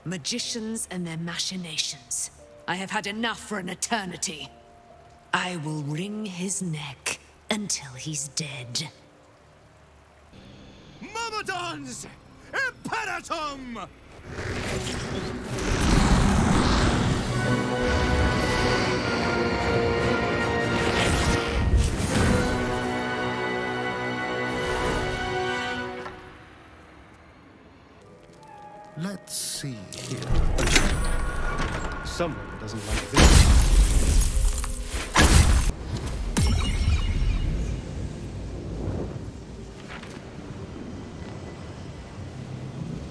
Magicians and their machinations. I have had enough for an eternity. I will wring his neck until he's dead. Myrmidons! Imperatum! Let's see here. Someone doesn't like this.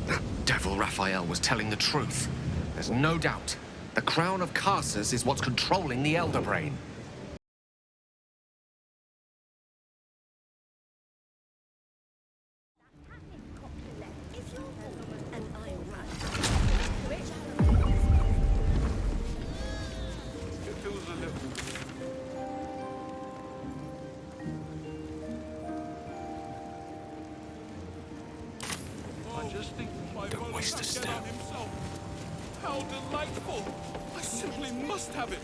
That devil Raphael was telling the truth. There's no doubt. The crown of Carsus is what's controlling the Elder Brain. Don't waste a step. How delightful! I simply must have it.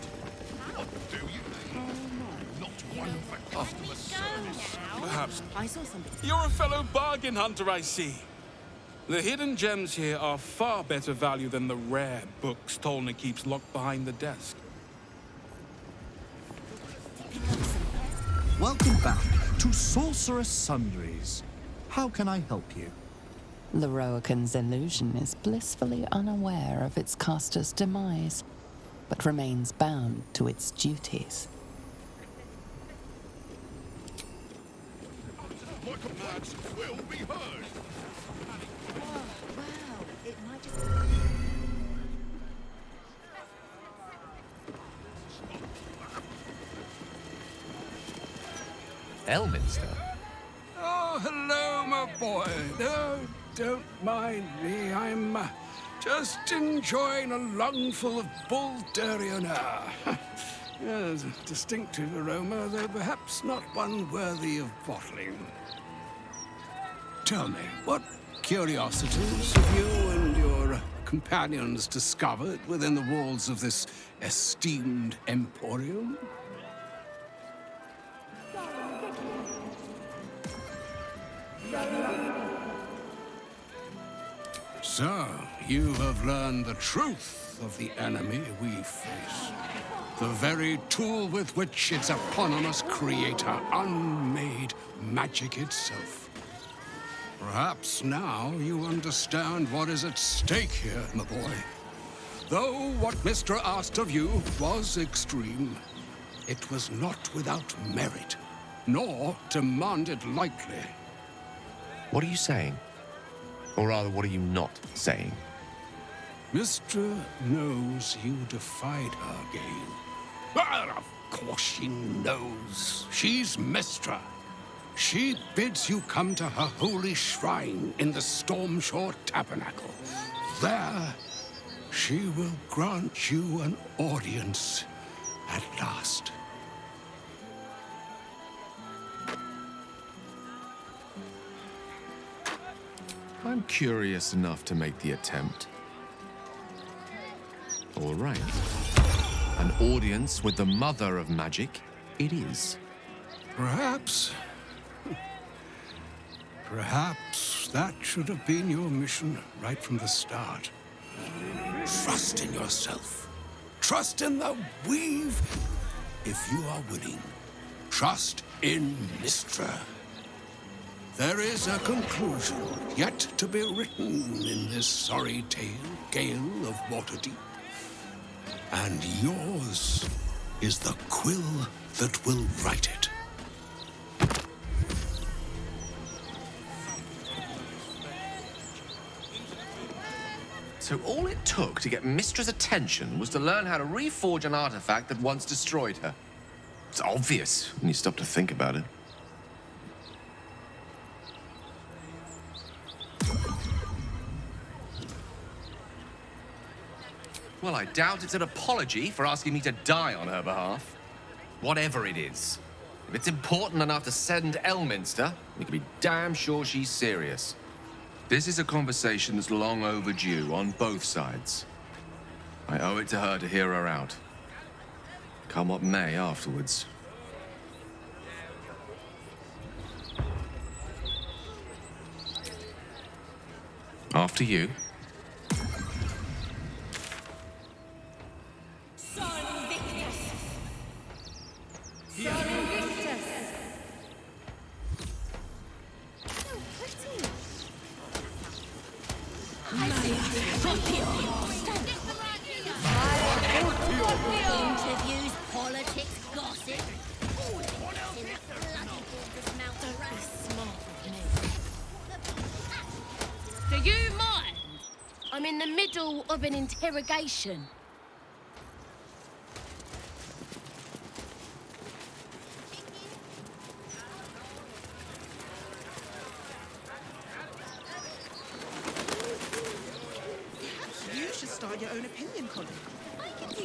What do you think? Not one for customer service. Perhaps. I saw something. You're a fellow bargain hunter, I see. The hidden gems here are far better value than the rare books Tolna keeps locked behind the desk. Welcome back to Sorcerous Sundries. How can I help you? The Roakan's illusion is blissfully unaware of its caster's demise, but remains bound to its duties. My commands will be heard. Elminster? Oh, hello, my boy. No, don't mind me. I'm just enjoying a lungful of Baldurian air. Yes, a distinctive aroma, though perhaps not one worthy of bottling. Tell me, what curiosities have you and your companions discovered within the walls of this esteemed emporium? So, you have learned the truth of the enemy we face. The very tool with which its eponymous creator unmade magic itself. Perhaps now you understand what is at stake here, my boy. Though what Mr. asked of you was extreme, it was not without merit, nor demanded lightly. What are you saying? Or rather, what are you not saying? Mistra knows you defied her, Gale. Well, of course she knows. She's Mistra. She bids you come to her holy shrine in the Stormshore Tabernacle. There, she will grant you an audience at last. I'm curious enough to make the attempt. All right. An audience with the mother of magic, it is. Perhaps that should have been your mission right from the start. Trust in yourself. Trust in the weave. If you are willing, trust in Mistra. There is a conclusion yet to be written in this sorry tale, Gale of Waterdeep. And yours is the quill that will write it. So all it took to get Mistra's attention was to learn how to reforge an artifact that once destroyed her. It's obvious when you stop to think about it. Well, I doubt it's an apology for asking me to die on her behalf. Whatever it is. If it's important enough to send Elminster, we can be damn sure she's serious. This is a conversation that's long overdue on both sides. I owe it to her to hear her out. Come what may afterwards. After you. Interviews, politics, gossip. All in that bloody gorgeous mountain race. Do you mind? I'm in the middle of an interrogation. You should start your own opinion column.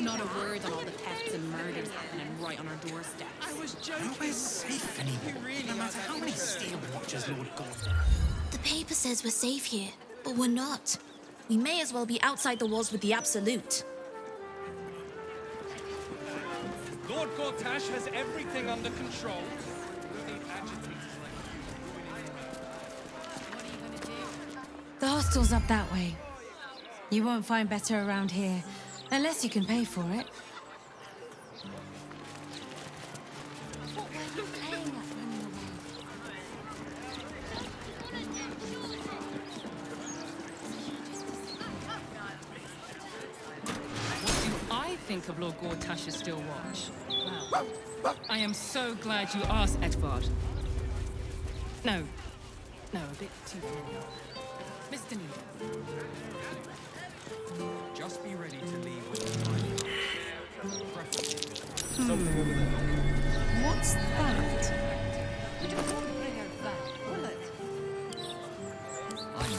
Not a word on all the thefts and murders happening right on our doorsteps. I was joking. Nowhere's safe anymore, no matter how many steel watchers Lord God. The paper says we're safe here, but we're not. We may as well be outside the walls with the Absolute. Lord Gortash has everything under control. The hostel's up that way. You won't find better around here, unless you can pay for it. I think of Lord Gortash's still watch. Wow. I am so glad you asked, Edvard. No, a bit too familiar. Mr. Needham. Just be ready to leave with the money. What's that? Would you want to bring her back, will it? I know.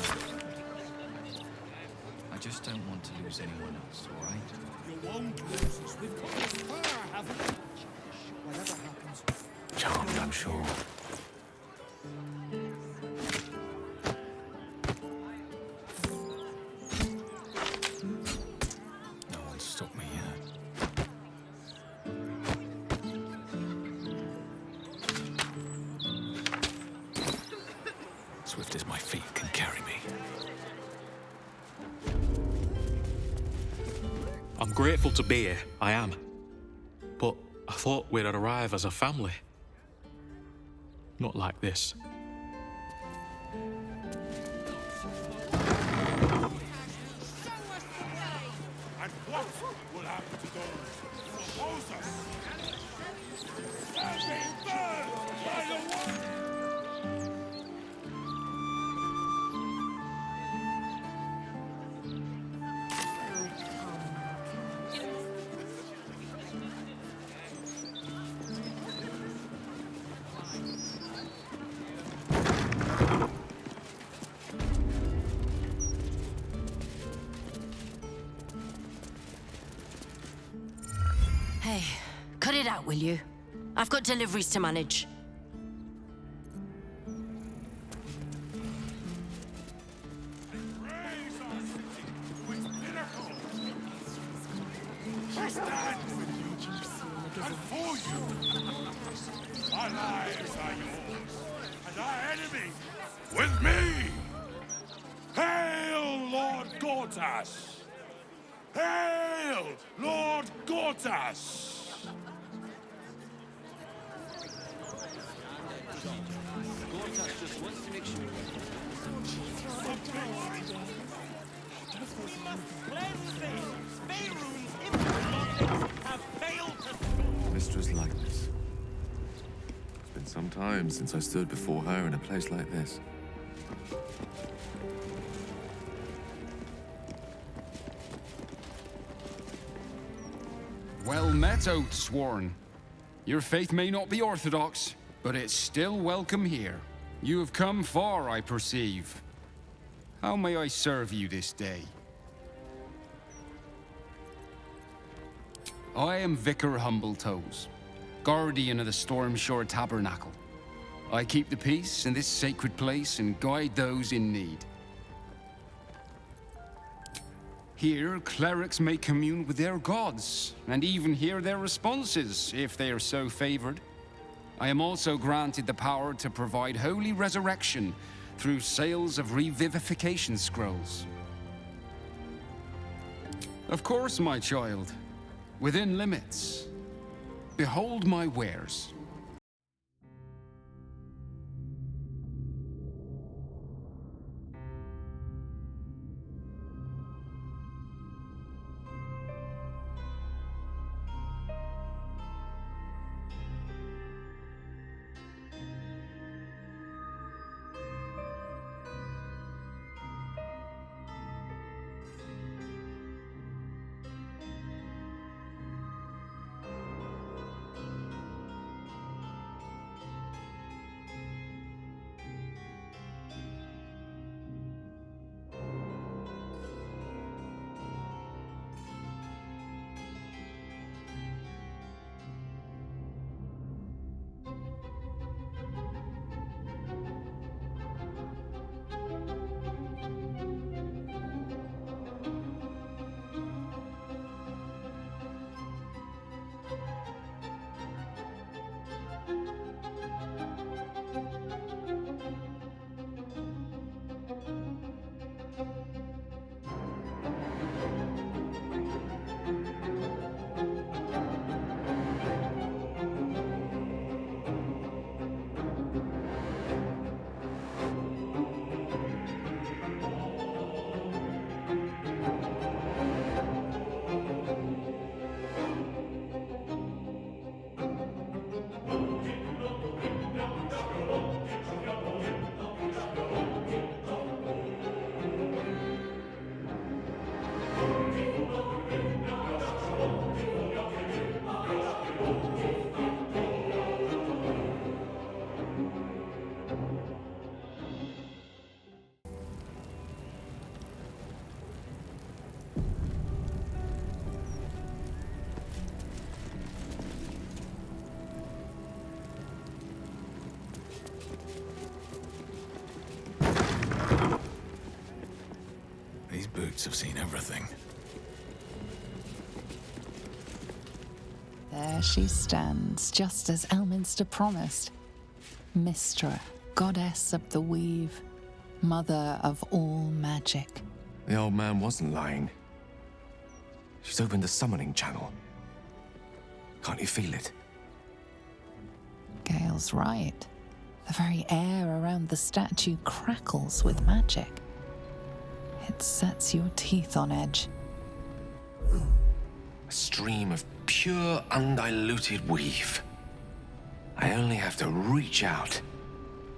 I just don't want to lose anyone else, all right? You won't lose us. We've come this far, haven't we? Whatever happens. Charmed, I'm sure. No one's stopped me yet. Swift as my feet can carry me. I'm grateful to be here, I am. But I thought we'd arrive as a family. Not like this. And what will happen to those who oppose us? They'll be burned by the world! Hey, cut it out, will you? I've got deliveries to manage. We stand with you and for you. Our lives are yours, and our enemy with me. Hail, Lord Gortash! Hail, Lord Gortash! Gortash just wants to make sure. We must cleanse these. Feyruna's impulses have failed to... Mistress likeness. It's been some time since I stood before her in a place like this. Well met, Oathsworn. Your faith may not be orthodox, but it's still welcome here. You have come far, I perceive. How may I serve you this day? I am Vicar Humbletoes, guardian of the Stormshore Tabernacle. I keep the peace in this sacred place and guide those in need. Here, clerics may commune with their gods, and even hear their responses, if they are so favored. I am also granted the power to provide holy resurrection through sales of revivification scrolls. Of course, my child, within limits. Behold my wares. These boots have seen everything. There she stands, just as Elminster promised. Mystra, goddess of the weave, mother of all magic. The old man wasn't lying. She's opened the summoning channel. Can't you feel it? Gale's right. The very air around the statue crackles with magic. It sets your teeth on edge. A stream of pure, undiluted weave. I only have to reach out,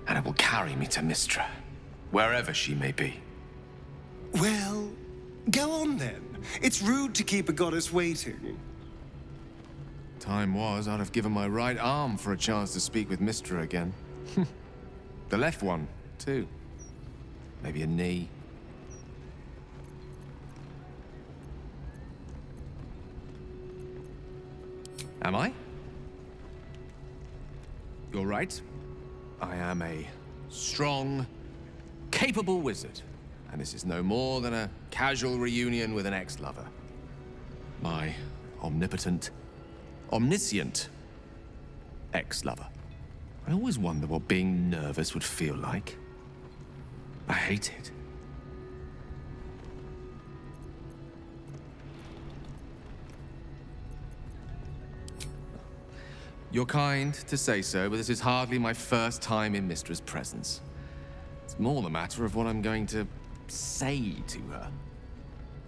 and it will carry me to Mystra, wherever she may be. Well, go on then. It's rude to keep a goddess waiting. Time was, I'd have given my right arm for a chance to speak with Mystra again. The left one, too. Maybe a knee. Am I? You're right. I am a strong, capable wizard. And this is no more than a casual reunion with an ex-lover. My omnipotent, omniscient ex-lover. I always wonder what being nervous would feel like. I hate it. You're kind to say so, but this is hardly my first time in Mystra's presence. It's more the matter of what I'm going to say to her.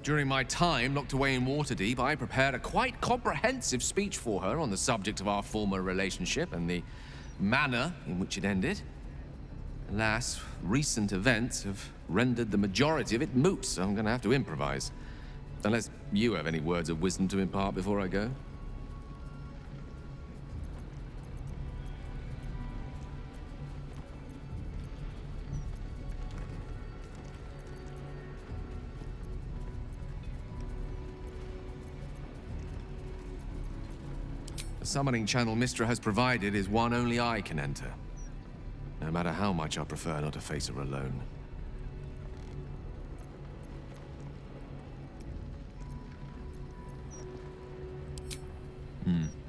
During my time locked away in Waterdeep, I prepared a quite comprehensive speech for her on the subject of our former relationship and the manner in which it ended. Alas, recent events have rendered the majority of it moot, so I'm going to have to improvise. Unless you have any words of wisdom to impart before I go. The summoning channel Mystra has provided is one only I can enter. No matter how much I prefer not to face her alone.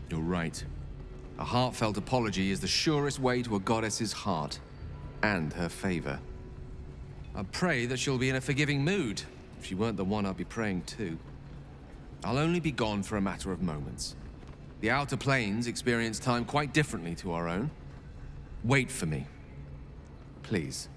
You're right. A heartfelt apology is the surest way to a goddess's heart and her favor. I pray that she'll be in a forgiving mood. If she weren't the one I'd be praying to. I'll only be gone for a matter of moments. The Outer Planes experience time quite differently to our own. Wait for me. Please.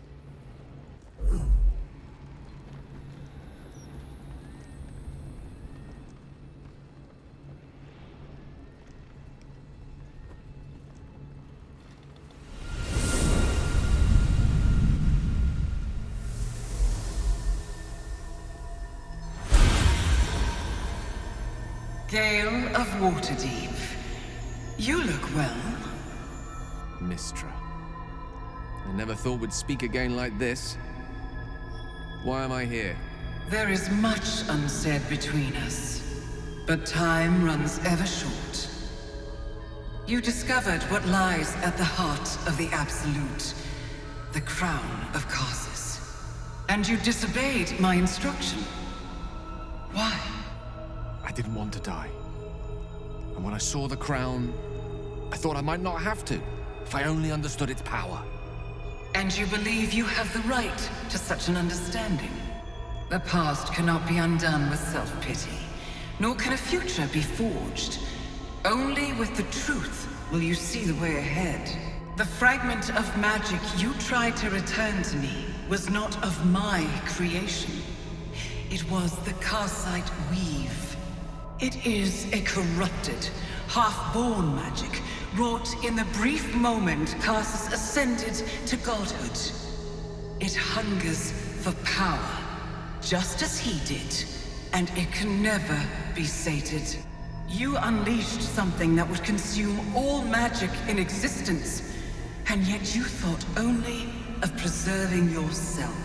Gale of Waterdeep. You look well. Mystra. I never thought we'd speak again like this. Why am I here? There is much unsaid between us, but time runs ever short. You discovered what lies at the heart of the Absolute, the crown of Karsus. And you disobeyed my instruction. Why? I didn't want to die. And when I saw the crown, I thought I might not have to, if I only understood its power. And you believe you have the right to such an understanding? The past cannot be undone with self-pity, nor can a future be forged. Only with the truth will you see the way ahead. The fragment of magic you tried to return to me was not of my creation. It was the Karsite weave. It is a corrupted, half-born magic, wrought in the brief moment Karsus ascended to godhood. It hungers for power, just as he did, and it can never be sated. You unleashed something that would consume all magic in existence, and yet you thought only of preserving yourself.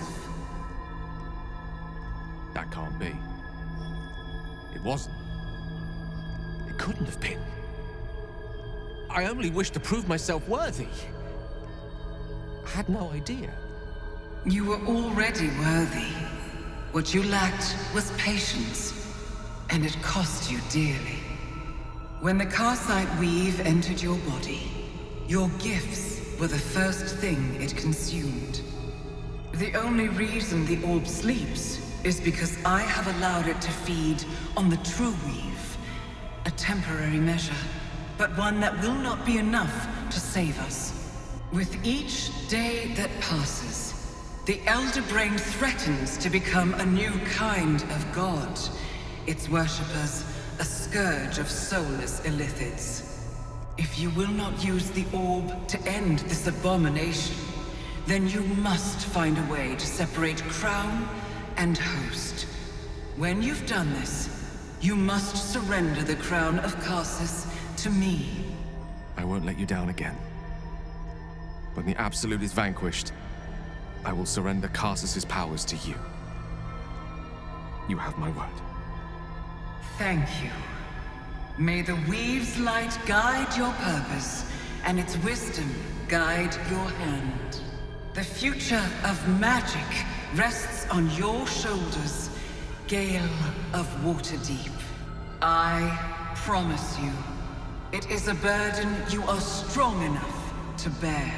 That can't be. It wasn't. It couldn't have been. I only wished to prove myself worthy. I had no idea. You were already worthy. What you lacked was patience, and it cost you dearly. When the Karsite weave entered your body, your gifts were the first thing it consumed. The only reason the orb sleeps is because I have allowed it to feed on the true weave. A temporary measure, but one that will not be enough to save us. With each day that passes, the Elder Brain threatens to become a new kind of god. Its worshippers, a scourge of soulless illithids. If you will not use the orb to end this abomination, then you must find a way to separate crown and host. When you've done this, you must surrender the crown of Karsus to me. I won't let you down again. When the Absolute is vanquished, I will surrender Karsus's powers to you. You have my word. Thank you. May the Weave's light guide your purpose, and its wisdom guide your hand. The future of magic rests on your shoulders, Gale of Waterdeep. I promise you, it is a burden you are strong enough to bear.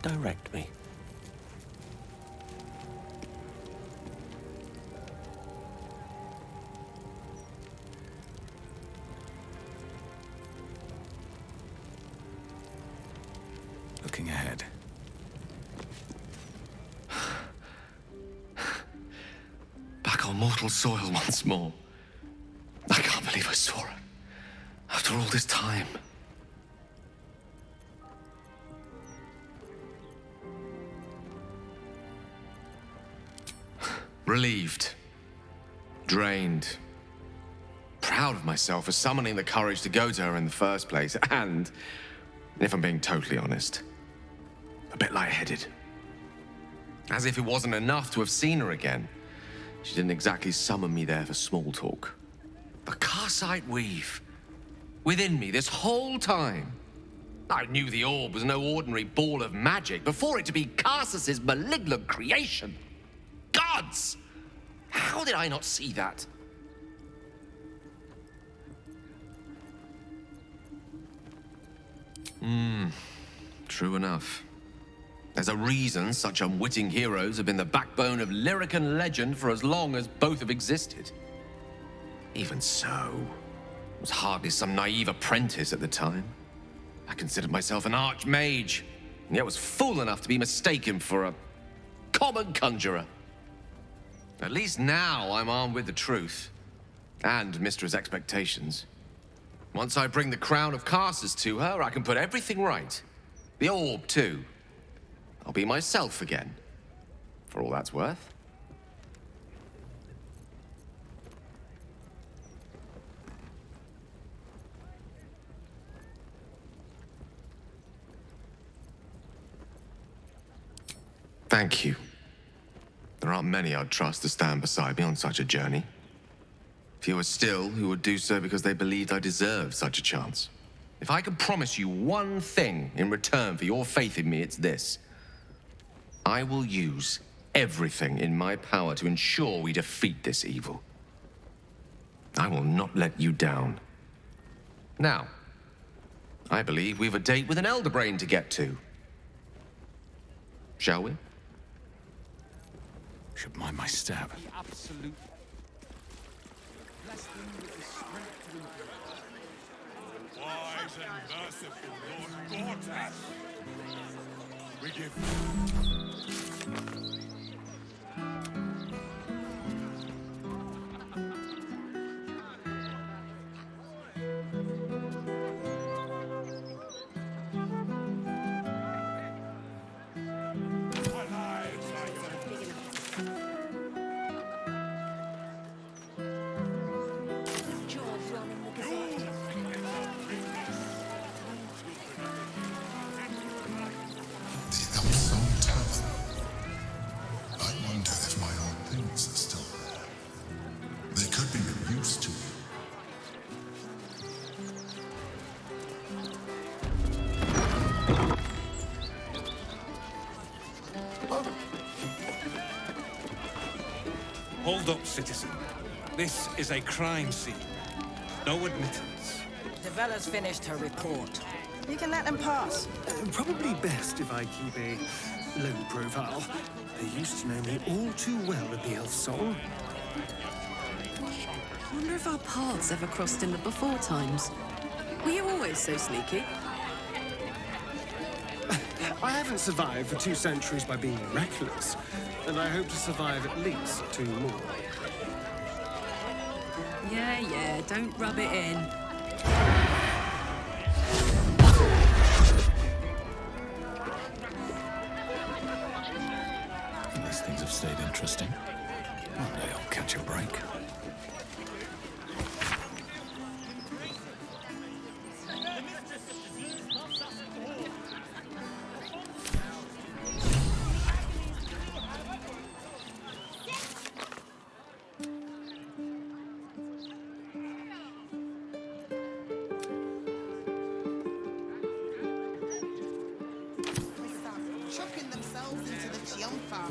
Direct me. Looking ahead. Back on mortal soil once more. I can't believe I saw it. After all this time. Relieved. Drained. Proud of myself for summoning the courage to go to her in the first place. And, if I'm being totally honest, a bit lightheaded. As if it wasn't enough to have seen her again. She didn't exactly summon me there for small talk. The Karsite weave. Within me this whole time. I knew the orb was no ordinary ball of magic before it to be Karsus's malignant creation. Gods! How did I not see that? True enough. There's a reason such unwitting heroes have been the backbone of lyric and legend for as long as both have existed. Even so, I was hardly some naive apprentice at the time. I considered myself an archmage, and yet was fool enough to be mistaken for a common conjurer. At least now I'm armed with the truth, and Mistra's expectations. Once I bring the crown of Karsus to her, I can put everything right. The orb, too. I'll be myself again, for all that's worth. Thank you. There aren't many I'd trust to stand beside me on such a journey. Fewer still who would do so because they believed I deserved such a chance. If I could promise you one thing in return for your faith in me, it's this. I will use everything in my power to ensure we defeat this evil. I will not let you down. Now, I believe we've a date with an elder brain to get to. Shall we? Should mind my stab. Wise and merciful Lord Gortas, we give. Hold up, citizen. This is a crime scene. No admittance. The Vella's finished her report. You can let them pass. Probably best if I keep a low profile. They used to know me all too well at the Elf Song. I wonder if our paths ever crossed in the before times. Were you always so sneaky? I haven't survived for 2 centuries by being reckless, and I hope to survive at least 2 more. Yeah, don't rub it in. These things have stayed interesting. One day I'll catch a break. Chucking themselves into the Chiompa.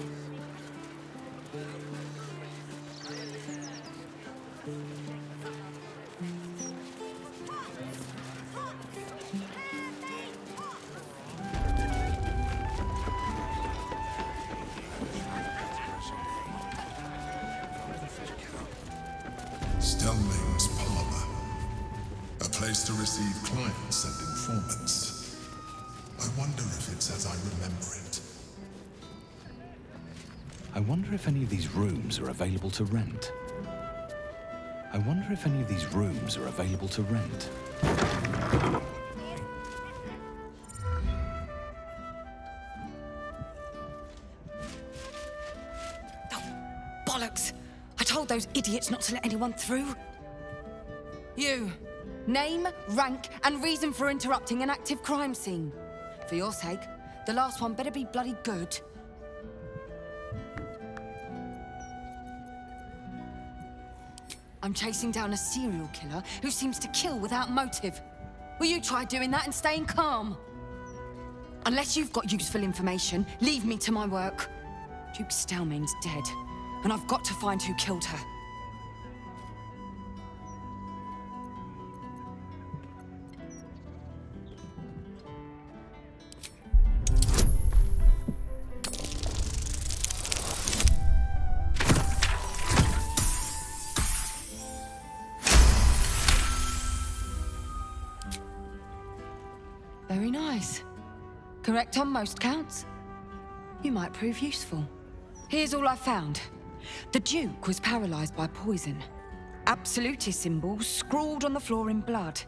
Stellmane's Parlor. A place to receive clients and informants. I wonder if it's as I remember it. I wonder if any of these rooms are available to rent. I wonder if any of these rooms are available to rent. Bollocks! I told those idiots not to let anyone through. You. Name, rank, and reason for interrupting an active crime scene. For your sake, the last one better be bloody good. I'm chasing down a serial killer who seems to kill without motive. Will you try doing that and staying calm? Unless you've got useful information, leave me to my work. Duke Stelmane's dead, and I've got to find who killed her. Very nice. Correct on most counts. You might prove useful. Here's all I found. The Duke was paralyzed by poison. Absolutist symbols scrawled on the floor in blood.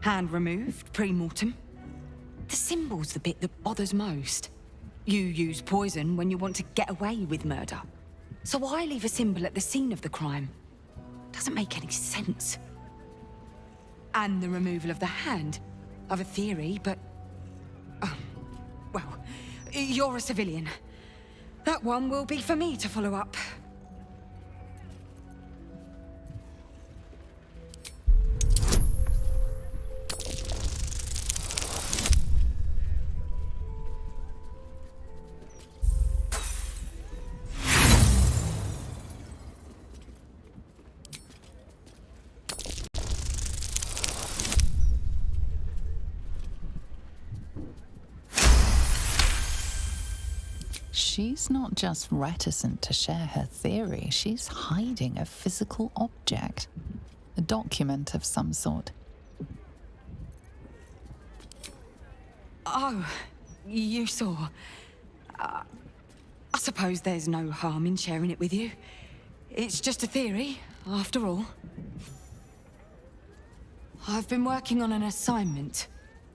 Hand removed, pre-mortem. The symbol's the bit that bothers most. You use poison when you want to get away with murder. So why leave a symbol at the scene of the crime? Doesn't make any sense. And the removal of the hand. I've a theory, but... well, you're a civilian. That one will be for me to follow up. She's not just reticent to share her theory, she's hiding a physical object. A document of some sort. Oh, you saw. I suppose there's no harm in sharing it with you. It's just a theory, after all. I've been working on an assignment.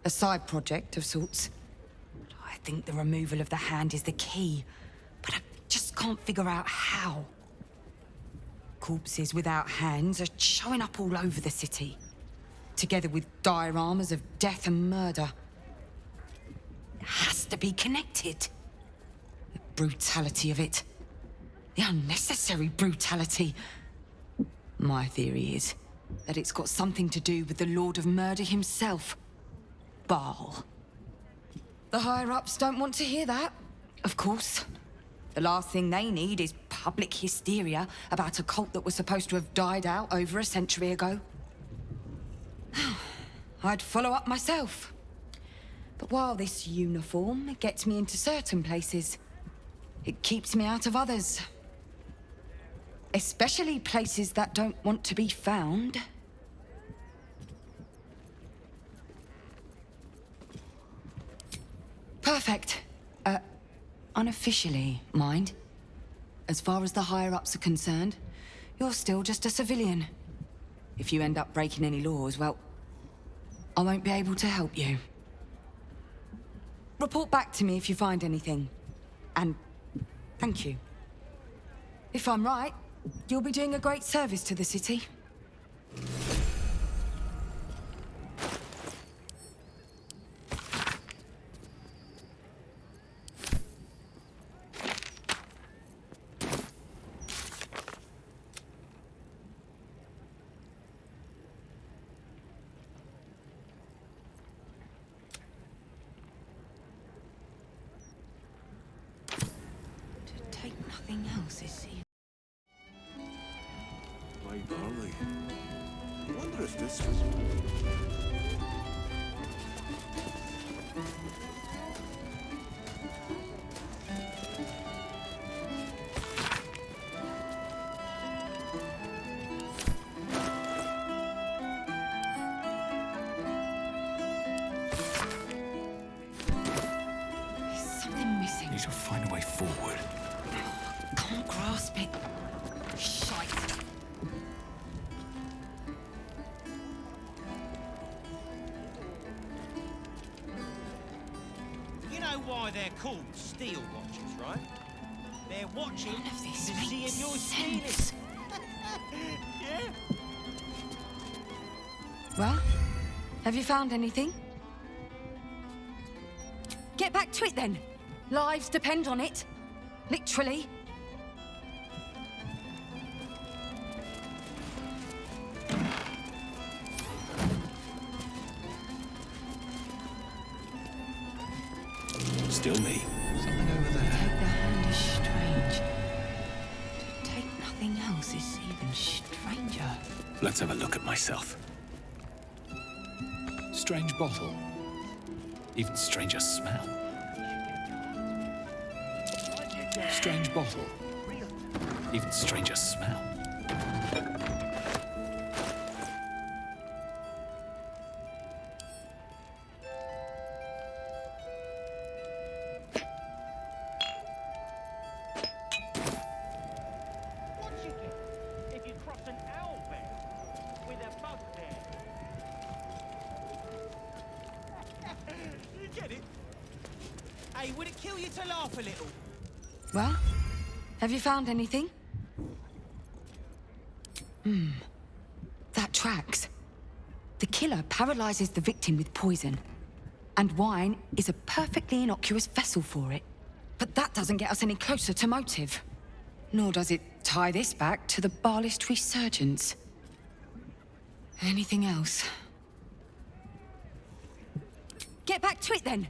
A side project of sorts. I think the removal of the hand is the key, but I just can't figure out how. Corpses without hands are showing up all over the city, together with dioramas of death and murder. It has to be connected. The brutality of it. The unnecessary brutality. My theory is that it's got something to do with the Lord of Murder himself, Baal. The higher-ups don't want to hear that, of course. The last thing they need is public hysteria about a cult that was supposed to have died out over a century ago. I'd follow up myself. But while this uniform gets me into certain places, it keeps me out of others. Especially places that don't want to be found. Perfect. Unofficially, mind. As far as the higher-ups are concerned, you're still just a civilian. If you end up breaking any laws, well, I won't be able to help you. Report back to me if you find anything. And thank you. If I'm right, you'll be doing a great service to the city. Nothing else, is he? My darling. I wonder if this was... There's something missing. Need to find a way forward. Can't grasp it. Shite. You know why they're called steel watchers, right? They're watching to see if you're stealing. Yeah? Well, have you found anything? Get back to it then. Lives depend on it. Literally. still me. Something over there. Take the hand is strange. To take nothing else is even stranger. Let's have a look at myself. Strange bottle. Even stranger smell. Strange bottle. Even stranger smell. Hey, would it kill you to laugh a little? Well, have you found anything? That tracks. The killer paralyzes the victim with poison. And wine is a perfectly innocuous vessel for it. But that doesn't get us any closer to motive. Nor does it tie this back to the Balist resurgence. Anything else? Get back to it then!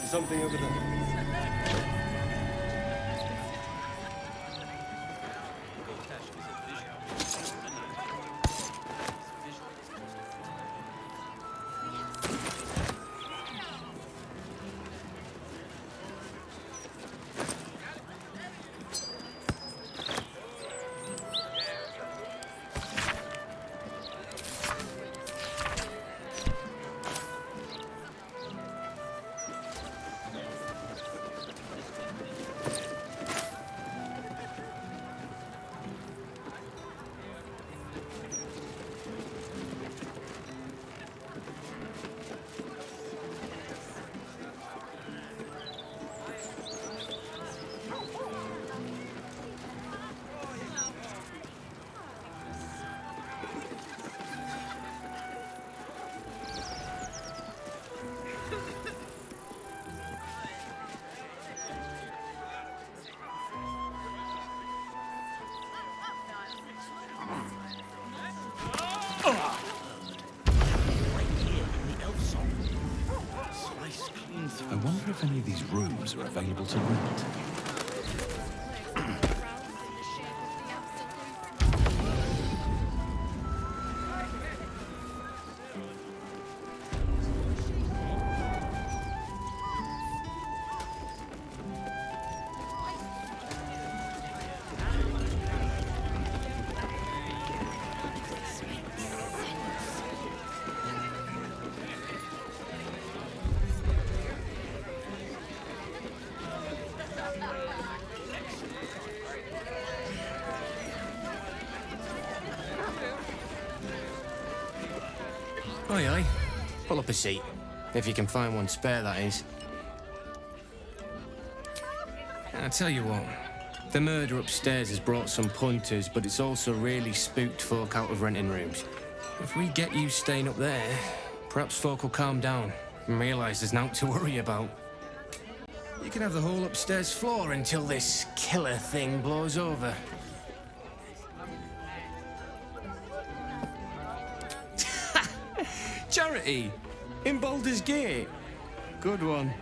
Something over there. I wonder if any of these rooms are available to rent. Aye, aye. Pull up a seat. If you can find one spare, that is. I tell you what, the murder upstairs has brought some punters, but it's also really spooked folk out of renting rooms. If we get you staying up there, perhaps folk will calm down and realise there's naught to worry about. You can have the whole upstairs floor until this killer thing blows over. Charity! In Baldur's Gate! Good one.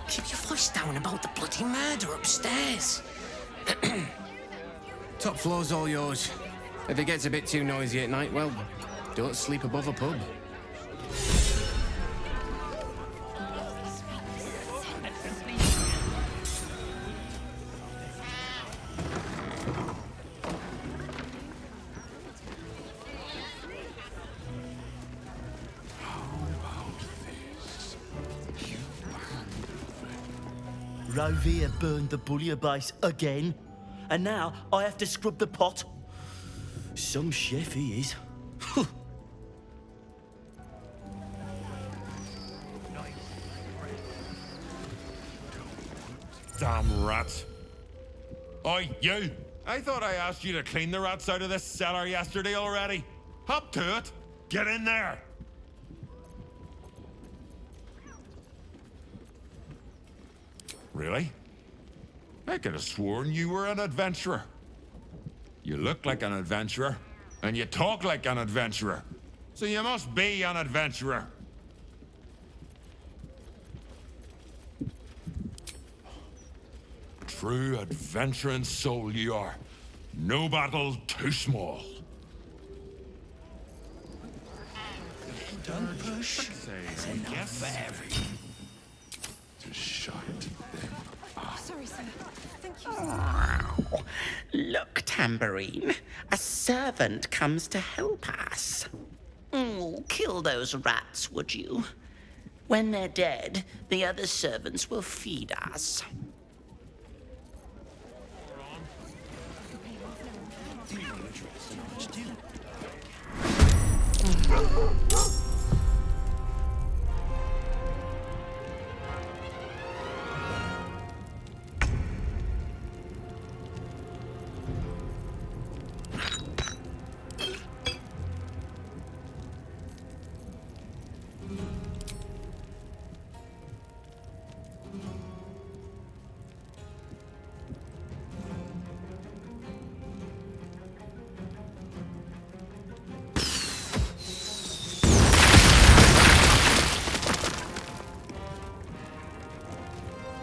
Keep your voice down about the bloody murder upstairs. Top floor's all yours. If it gets a bit too noisy at night, well, don't sleep above a pub. Rovia burned the bouillabaisse again, and now I have to scrub the pot. Some chef he is. Damn rats. Oi, you! I thought I asked you to clean the rats out of this cellar yesterday already. Hop to it! Get in there! Really? I could have sworn you were an adventurer. You look like an adventurer, and you talk like an adventurer. So you must be an adventurer. True adventuring soul you are. No battle too small. Don't push. There's enough for everyone. Just shut them up. Sorry, sir. Thank you. Oh, look, Tambourine. A servant comes to help us. Oh, kill those rats, would you? When they're dead, the other servants will feed us.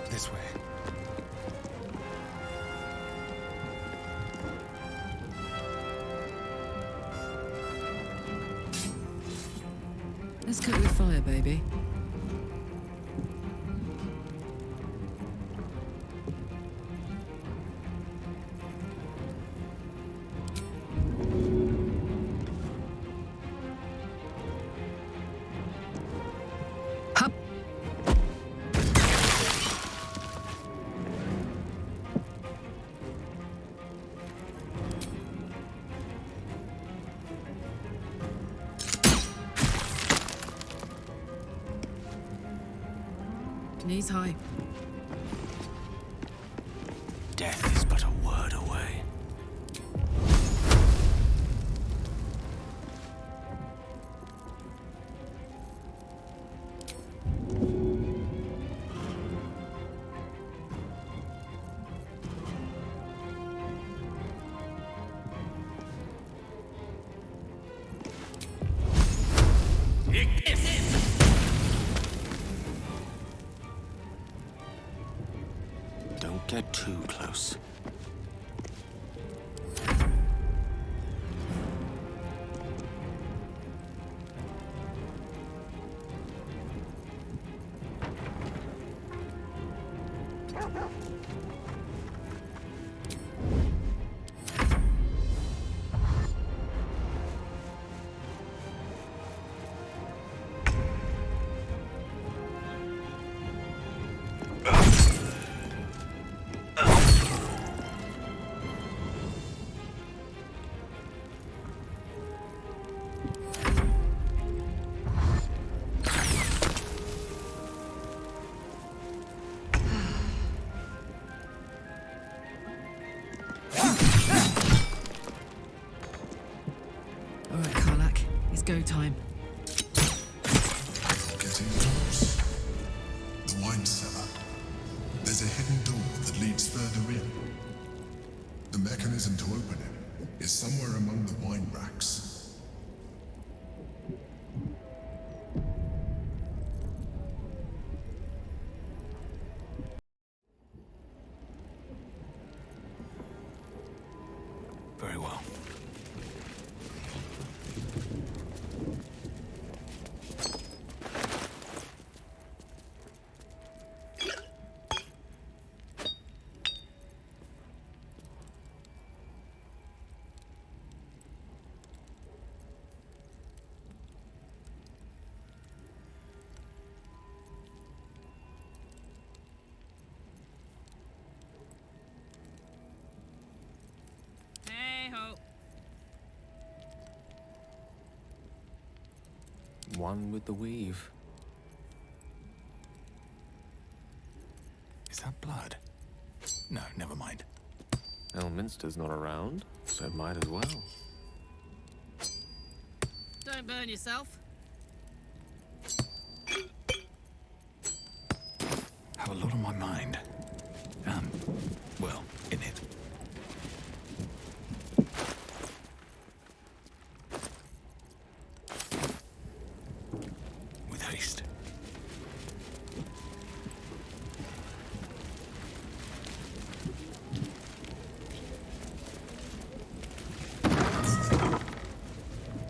This way. Let's cook with fire, baby. Knees high. Death is but a word away. Don't get too close. Go time. Getting close. The wine cellar. There's a hidden door that leads further in. The mechanism to open it is somewhere among the wine racks. Very well. one with the weave. Is that blood? No, never mind. Elminster's not around, so it might as well. Don't burn yourself. Have a lot on my mind. Well, in it. With haste.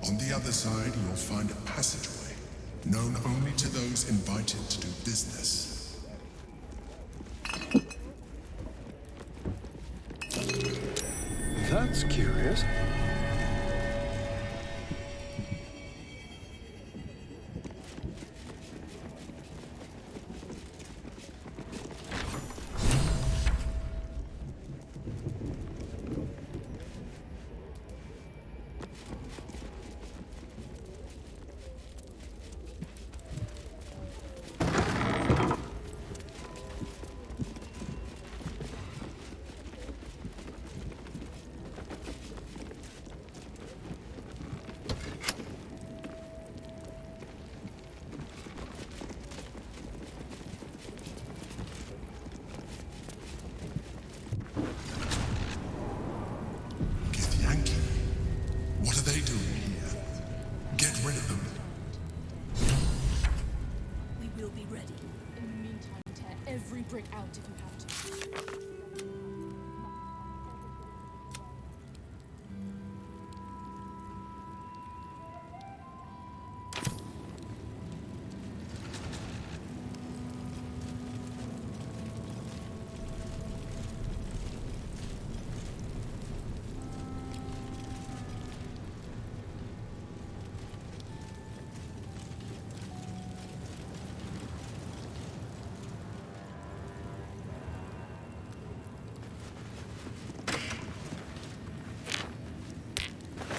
On the other side, you'll find a passageway, known only to those invited to do business. That's curious. What are they doing here? Get rid of them. We will be ready. In the meantime, tear every brick out if you have to.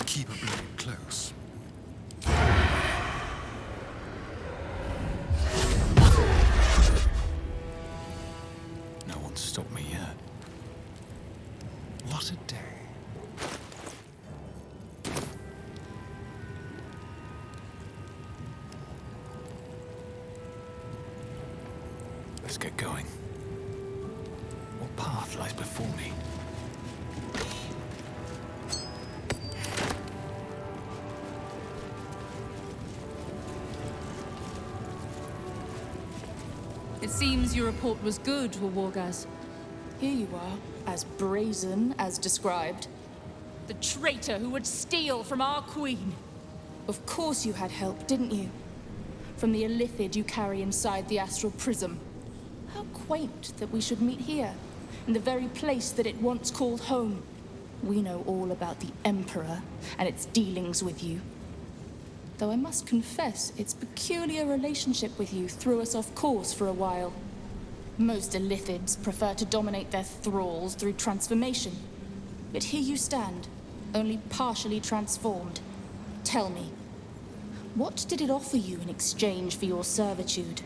Keep a blade close. No one's stopped me yet. What a day. Let's get going. What path lies before me? It seems your report was good, Wargaz. Here you are, as brazen as described. The traitor who would steal from our queen. Of course you had help, didn't you? From the illithid you carry inside the astral prism. How quaint that we should meet here, in the very place that it once called home. We know all about the Emperor and its dealings with you. Though I must confess, its peculiar relationship with you threw us off course for a while. Most illithids prefer to dominate their thralls through transformation. Yet here you stand, only partially transformed. Tell me, what did it offer you in exchange for your servitude?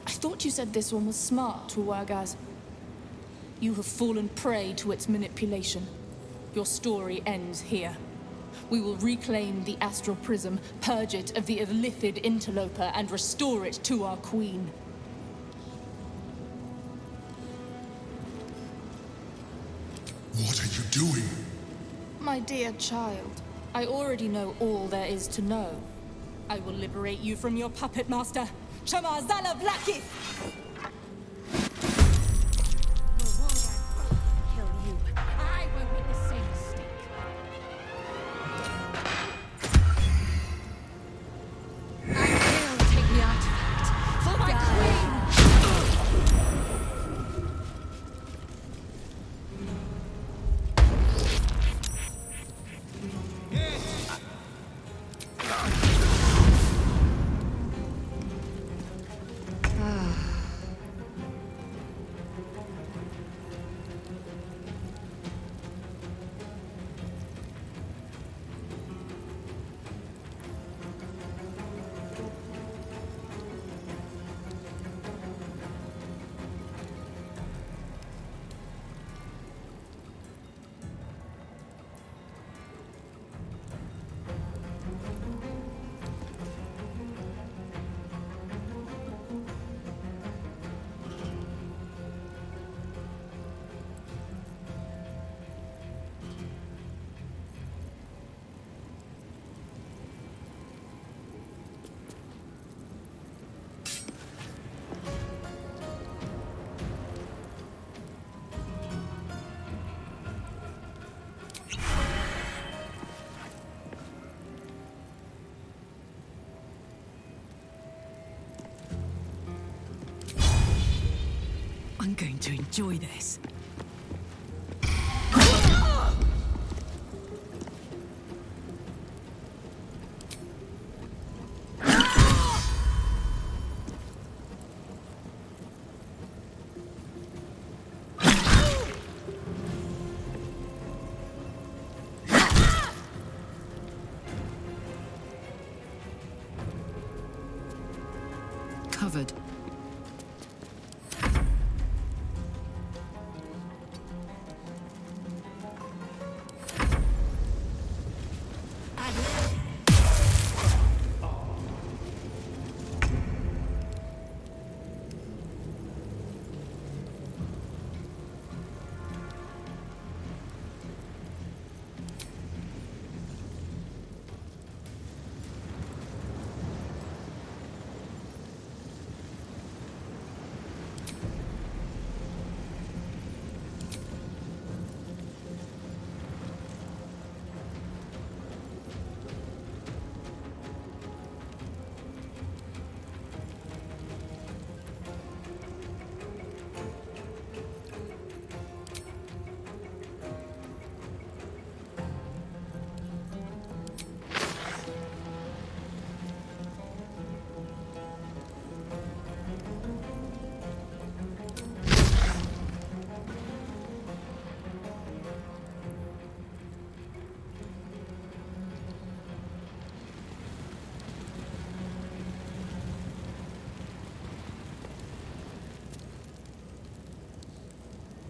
I thought you said this one was smart, Wargaz. You have fallen prey to its manipulation. Your story ends here. We will reclaim the astral prism, purge it of the illithid interloper, and restore it to our queen. What are you doing? My dear child, I already know all there is to know. I will liberate you from your puppet master, Shamazala Blackie! I'm going to enjoy this. Covered.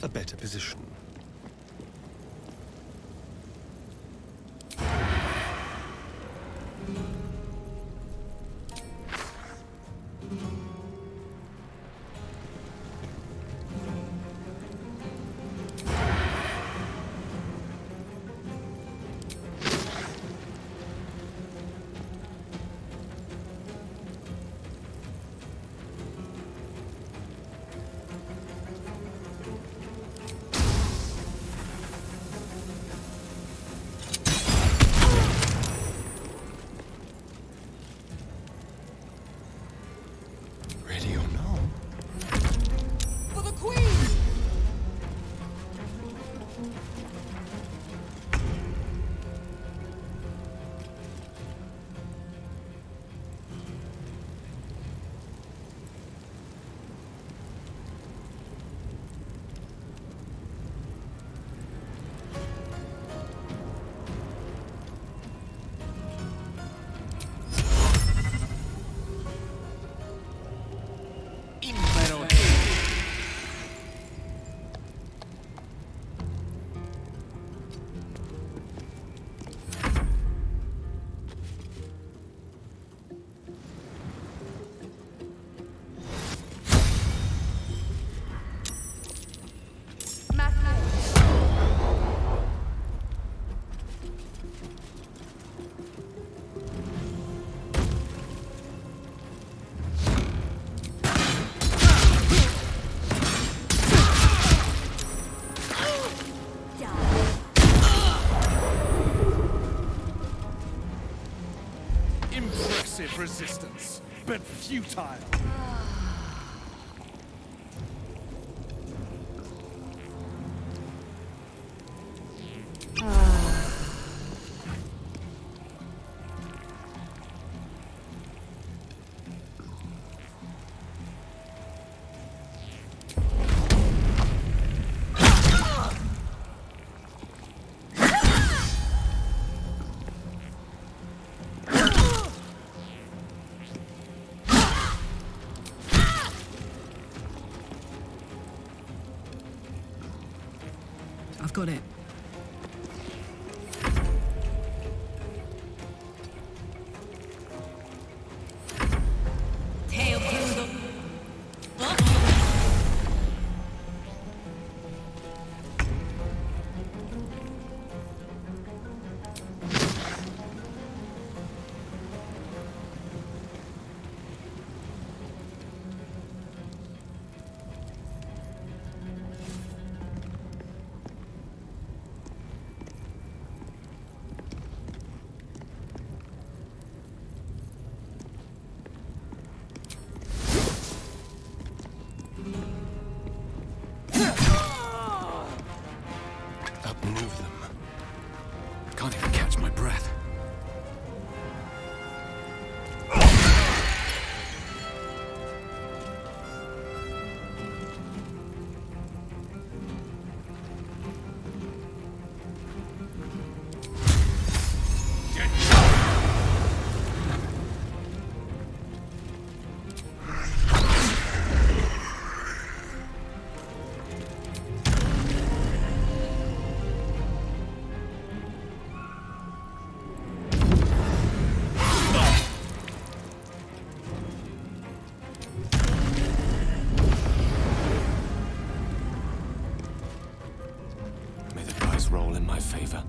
A better position. Resistance, but futile. I've got it. Move them. Can't even catch my breath. Roll in my favor.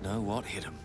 Know what hit him.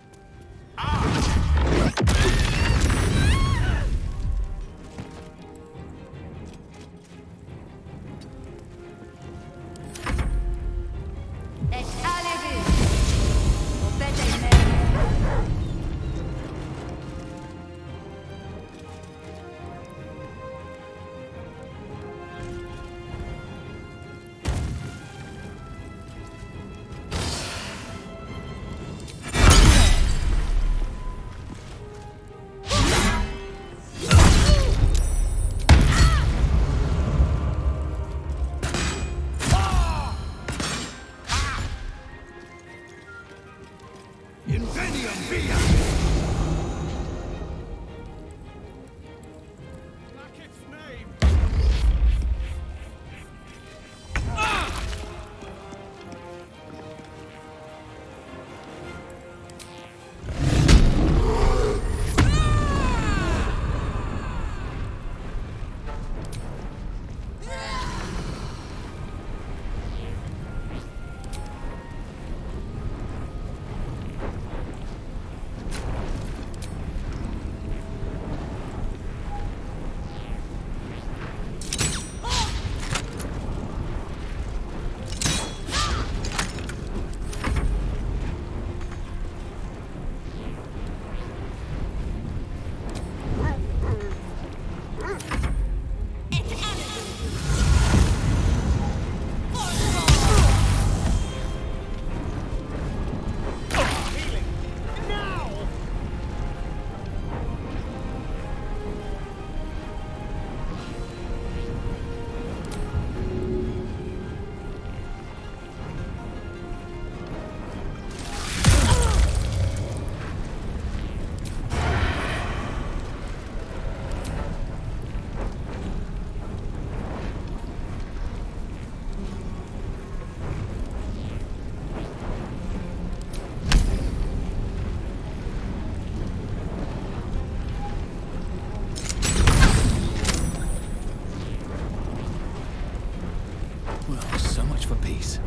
For peace.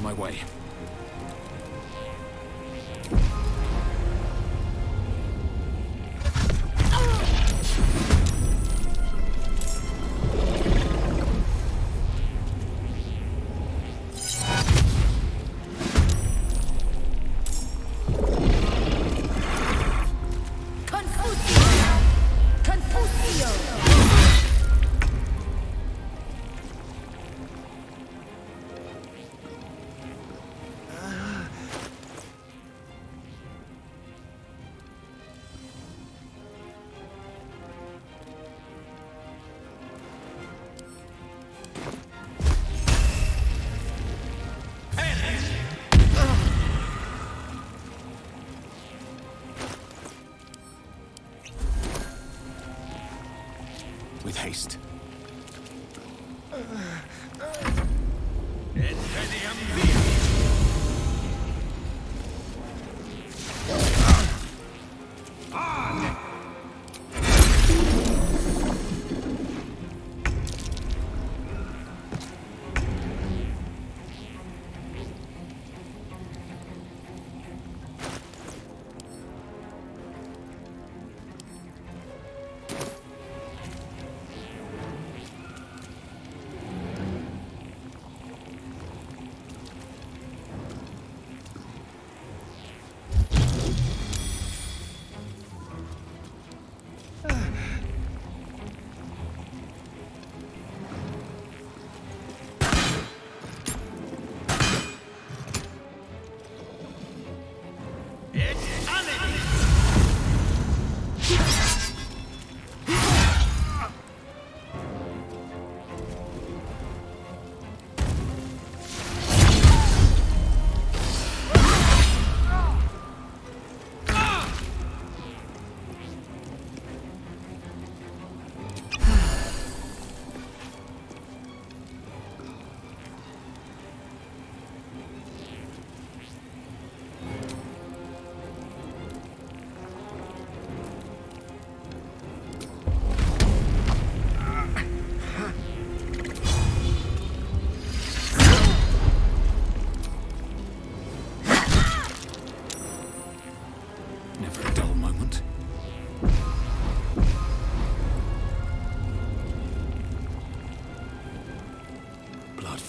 my way. With haste.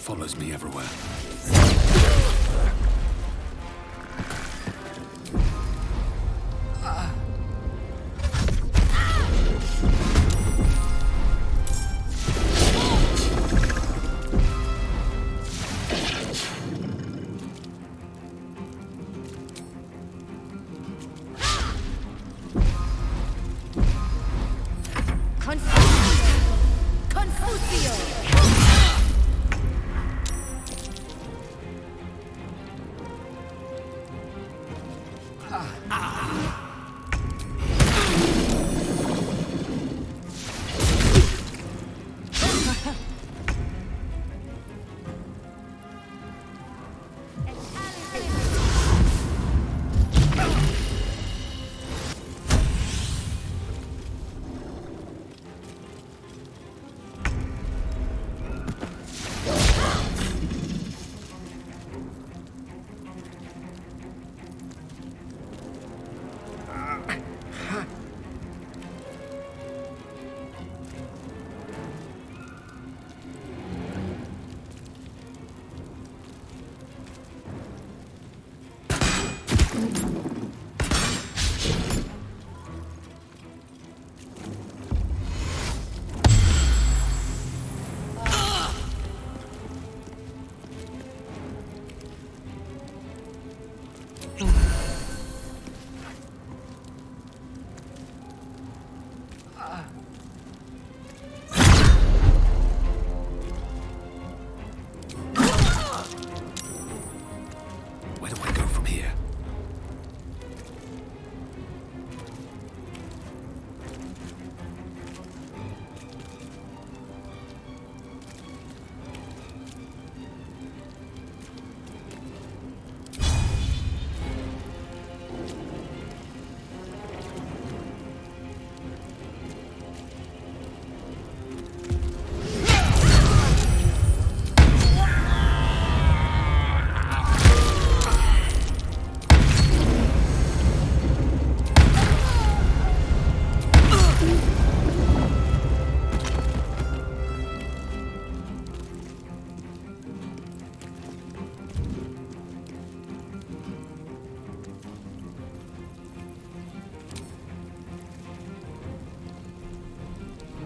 follows me everywhere.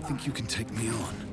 Think you can take me on?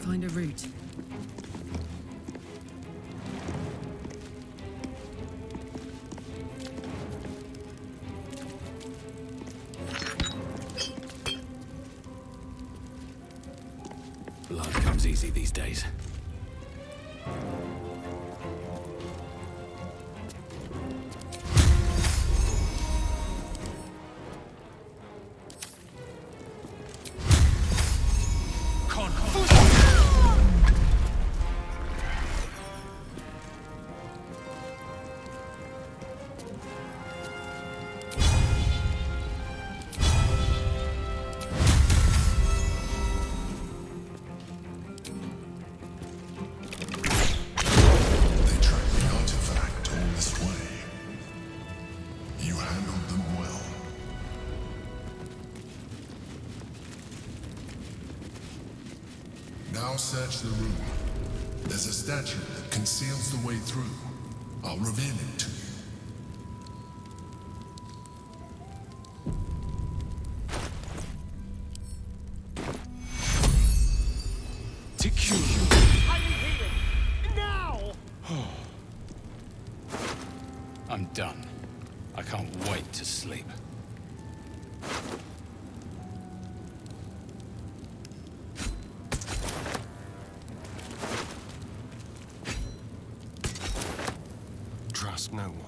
Find a route. Blood comes easy these days. Now search the room. There's a statue that conceals the way through. I'll reveal it to you. I'm done. I can't wait to sleep. Trust no one.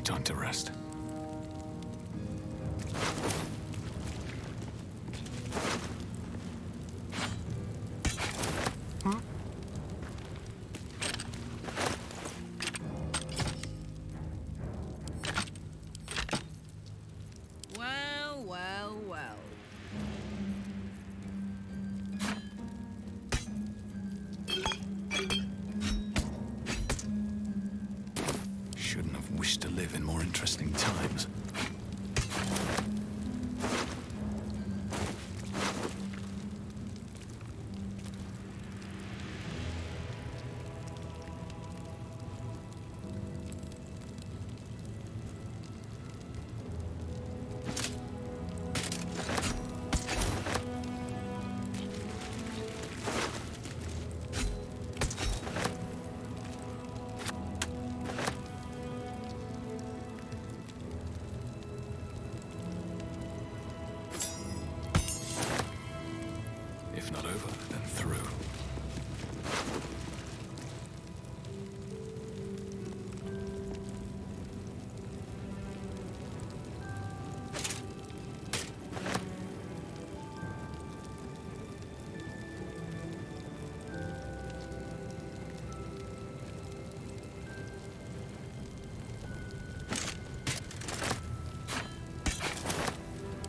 Time to rest. Well, well, well. Shouldn't have wished to live in more interesting times. If not over, then through.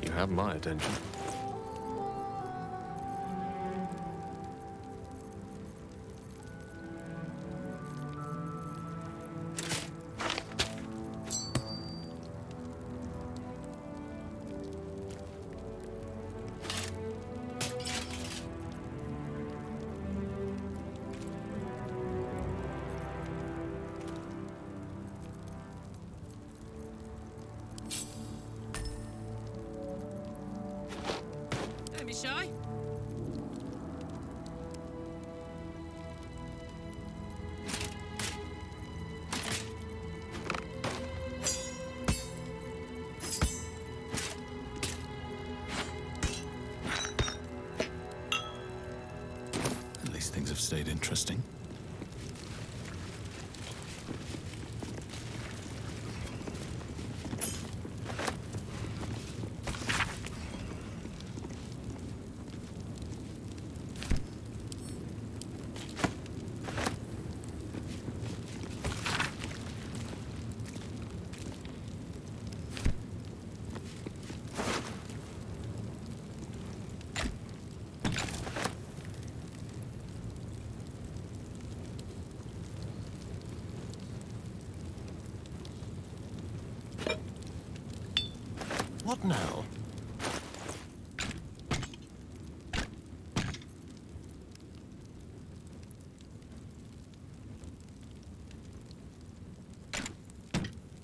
You have my attention. Don't be shy. At least things have stayed interesting. What now?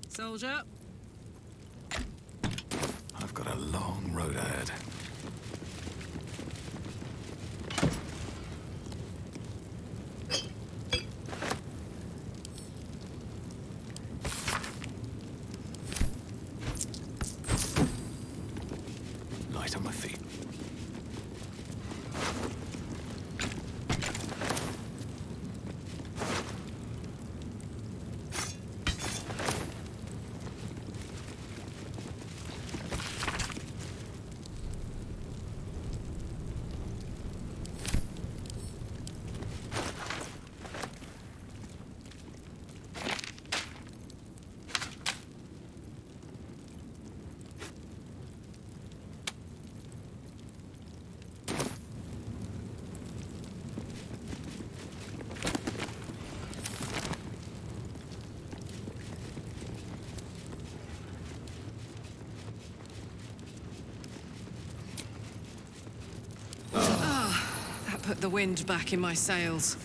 Soldier. I've got a long road ahead. Light on my feet. put the wind back in my sails.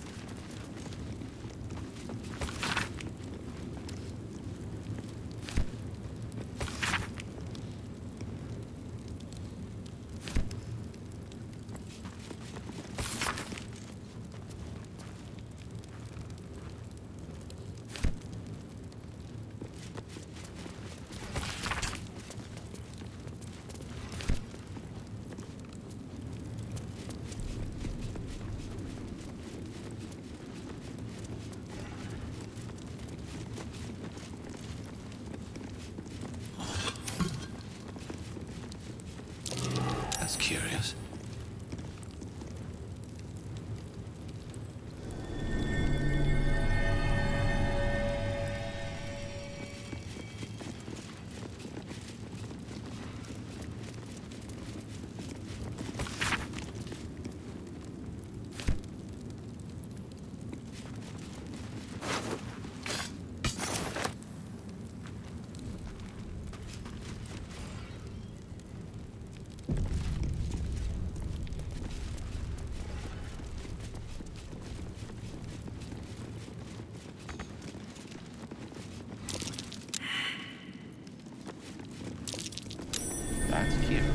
That's curious. That's curious.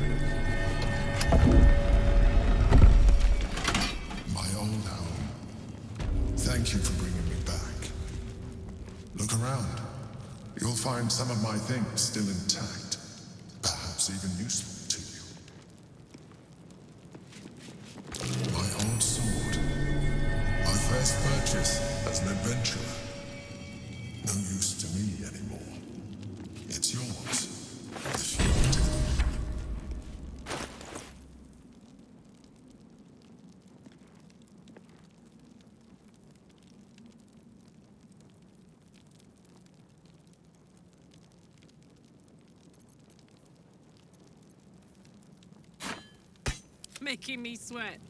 My old home. Thank you for bringing me back. Look around. You'll find some of my things still intact. Perhaps even useful to you. My old sword. My first purchase as an adventurer. No use to me anymore. It's yours. If you want it. Making me sweat.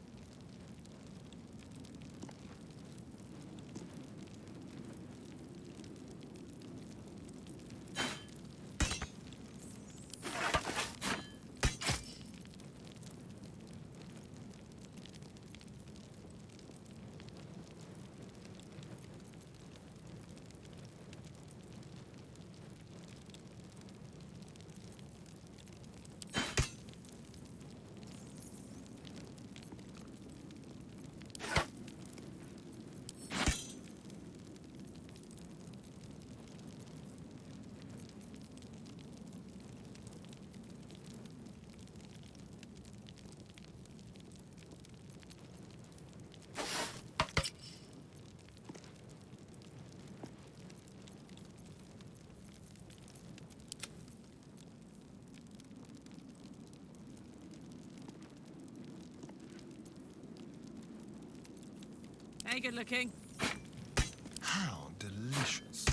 Hey, good looking. How delicious.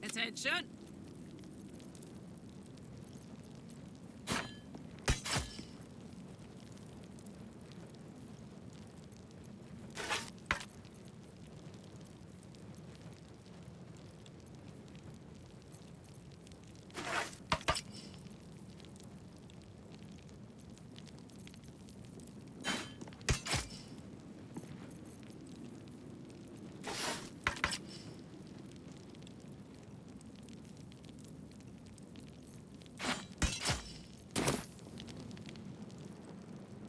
Attention.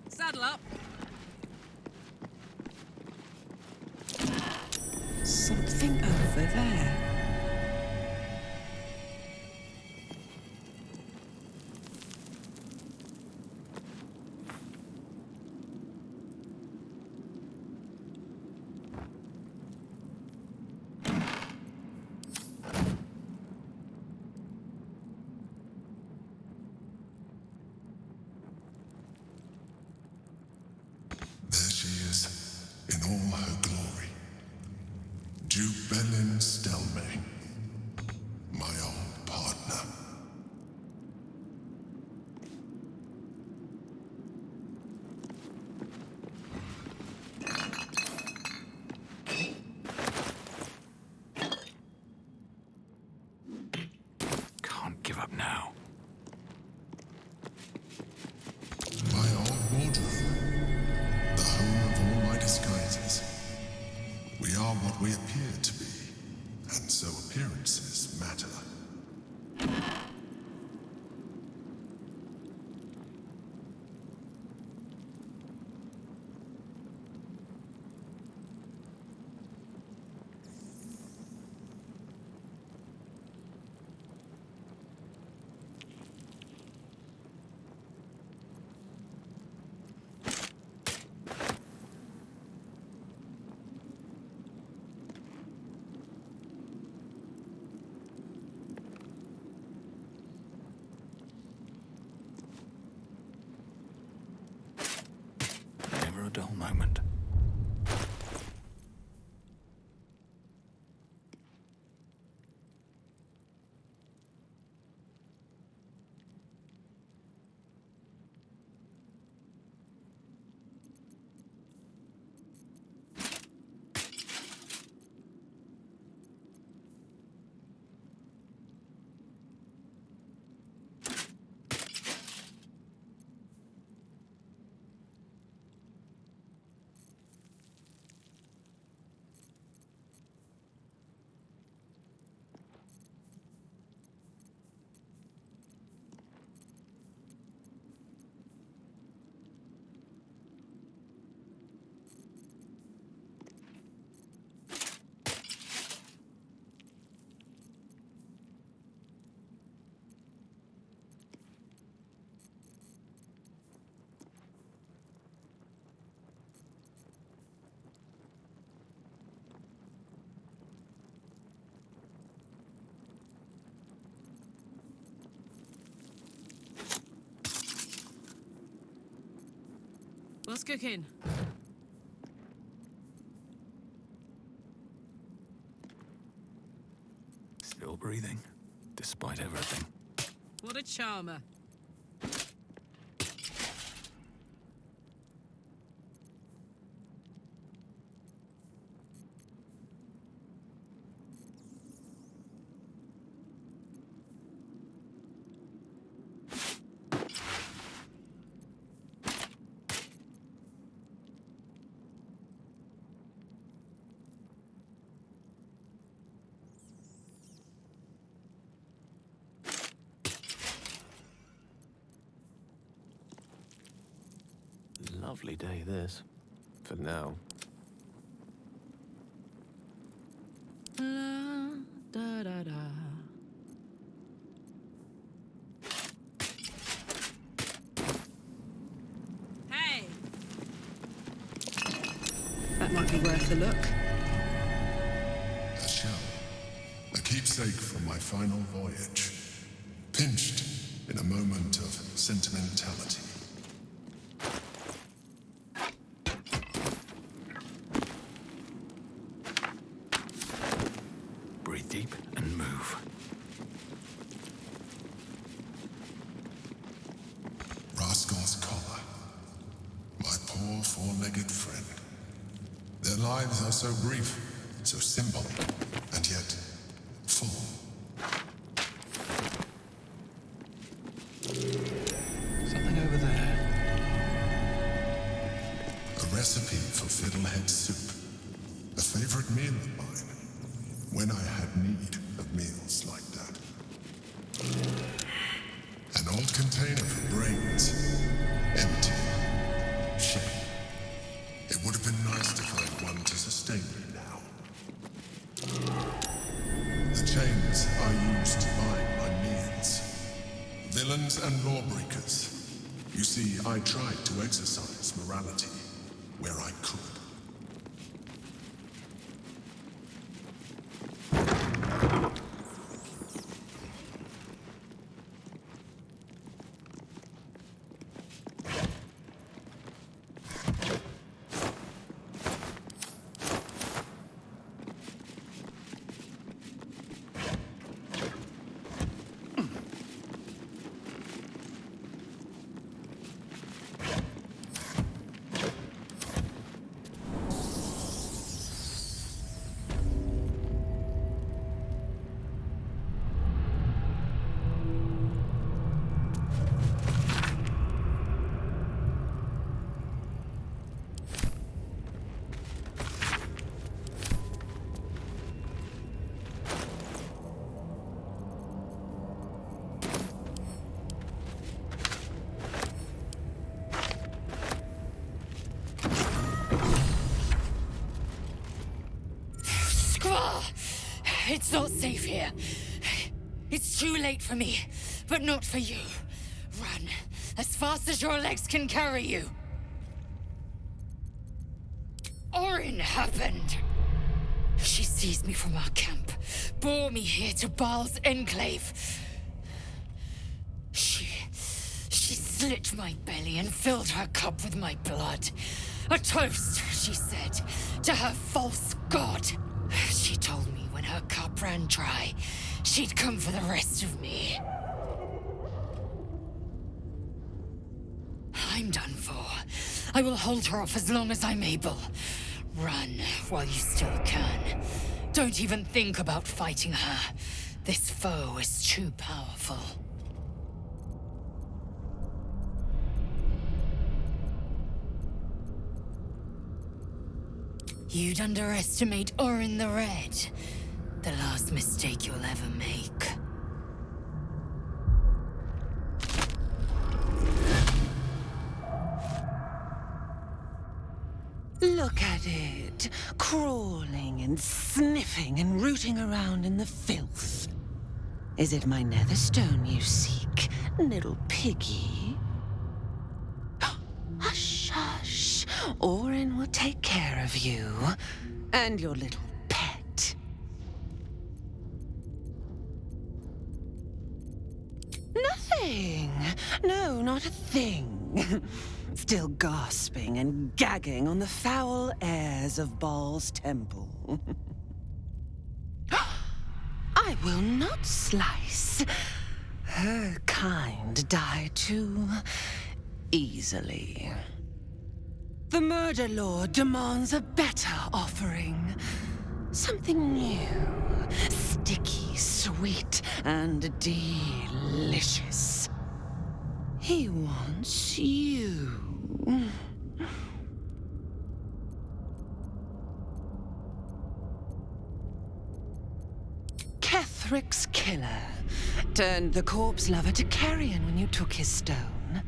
Saddle up. Something over there. There she is, in all her glory. Jubelin Stelme. now. My old wardrobe, the home of all my disguises. We are what we appear to be, and so appearances matter. Never a dull moment. What's cooking? Still breathing, despite everything. What a charmer. Lovely day, this. For now. Da, da, da. Hey! That might be worth a look. A shell. A keepsake from my final voyage. Pinched in a moment of sentimentality. Breathe deep and move. Rascal's collar. My poor four-legged friend. Their lives are so brief, so simple, and yet full. Something over there. A recipe for fiddlehead soup. A favorite meal of mine. When I had need of meals like that. An old container for brains. Empty. Shame. It would have been nice to find one to sustain me now. The chains are used to bind my meals. Villains and lawbreakers. You see, I tried to exercise morality where I could. It's not safe here. It's too late for me, but not for you. Run as fast as your legs can carry you. Orin happened. She seized me from our camp, bore me here to Baal's enclave. She slit my belly and filled her cup with my blood. A toast, she said, to her false god. She told me when her cup ran dry, she'd come for the rest of me. I'm done for. I will hold her off as long as I'm able. Run while you still can. Don't even think about fighting her. This foe is too powerful. You'd underestimate Orin the Red. The last mistake you'll ever make. Look at it, crawling and sniffing and rooting around in the filth. Is it my netherstone you seek, little piggy? Hush, hush. Orin will take care of you and your little pet. Nothing. No, not a thing. Still gasping and gagging on the foul airs of Baal's temple. I will not slice. Her kind die too easily. The Murder Lord demands a better offering. Something new, sticky, sweet, and delicious. He wants you. Kethric's killer turned the corpse lover to carrion when you took his stone.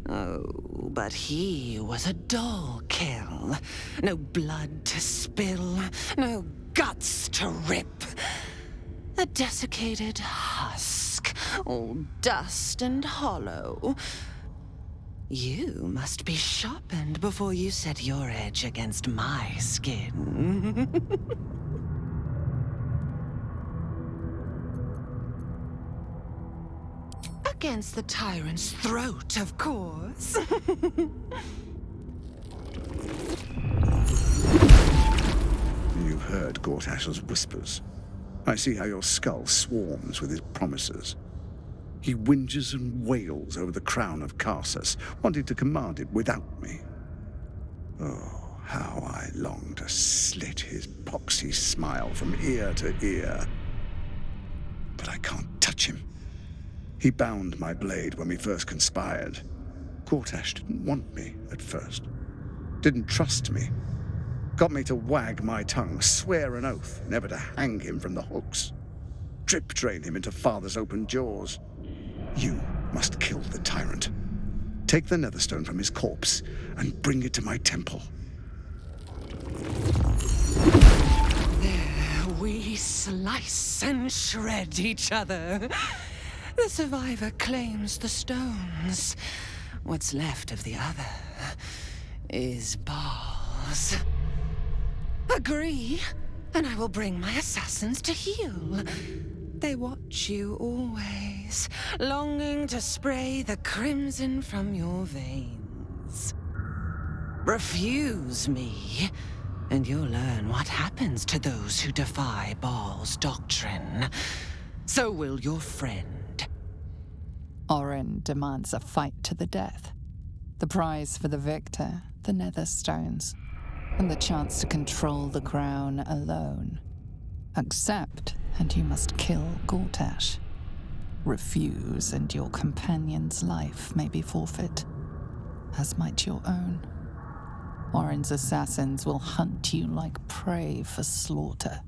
Oh, but he was a dull kill. No blood to spill, no guts to rip. A desiccated husk, all dust and hollow. You must be sharpened before you set your edge against my skin. Against the tyrant's throat, of course. You've heard Gortash's whispers. I see how your skull swarms with his promises. He whinges and wails over the crown of Karsus, wanting to command it without me. Oh, how I long to slit his poxy smile from ear to ear. But I can't touch him. He bound my blade when we first conspired. Gortash didn't want me at first. Didn't trust me. Got me to wag my tongue, swear an oath, never to hang him from the hooks. Drip drain him into father's open jaws. You must kill the tyrant. Take the netherstone from his corpse and bring it to my temple. There we slice and shred each other. The survivor claims the stones. What's left of the other is Baal's. Agree, and I will bring my assassins to heal. They watch you always, longing to spray the crimson from your veins. Refuse me, and you'll learn what happens to those who defy Baal's doctrine. So will your friend. Orin demands a fight to the death. The prize for the victor, the Netherstones, and the chance to control the crown alone. Accept, and you must kill Gortash. Refuse, and your companion's life may be forfeit, as might your own. Orin's assassins will hunt you like prey for slaughter.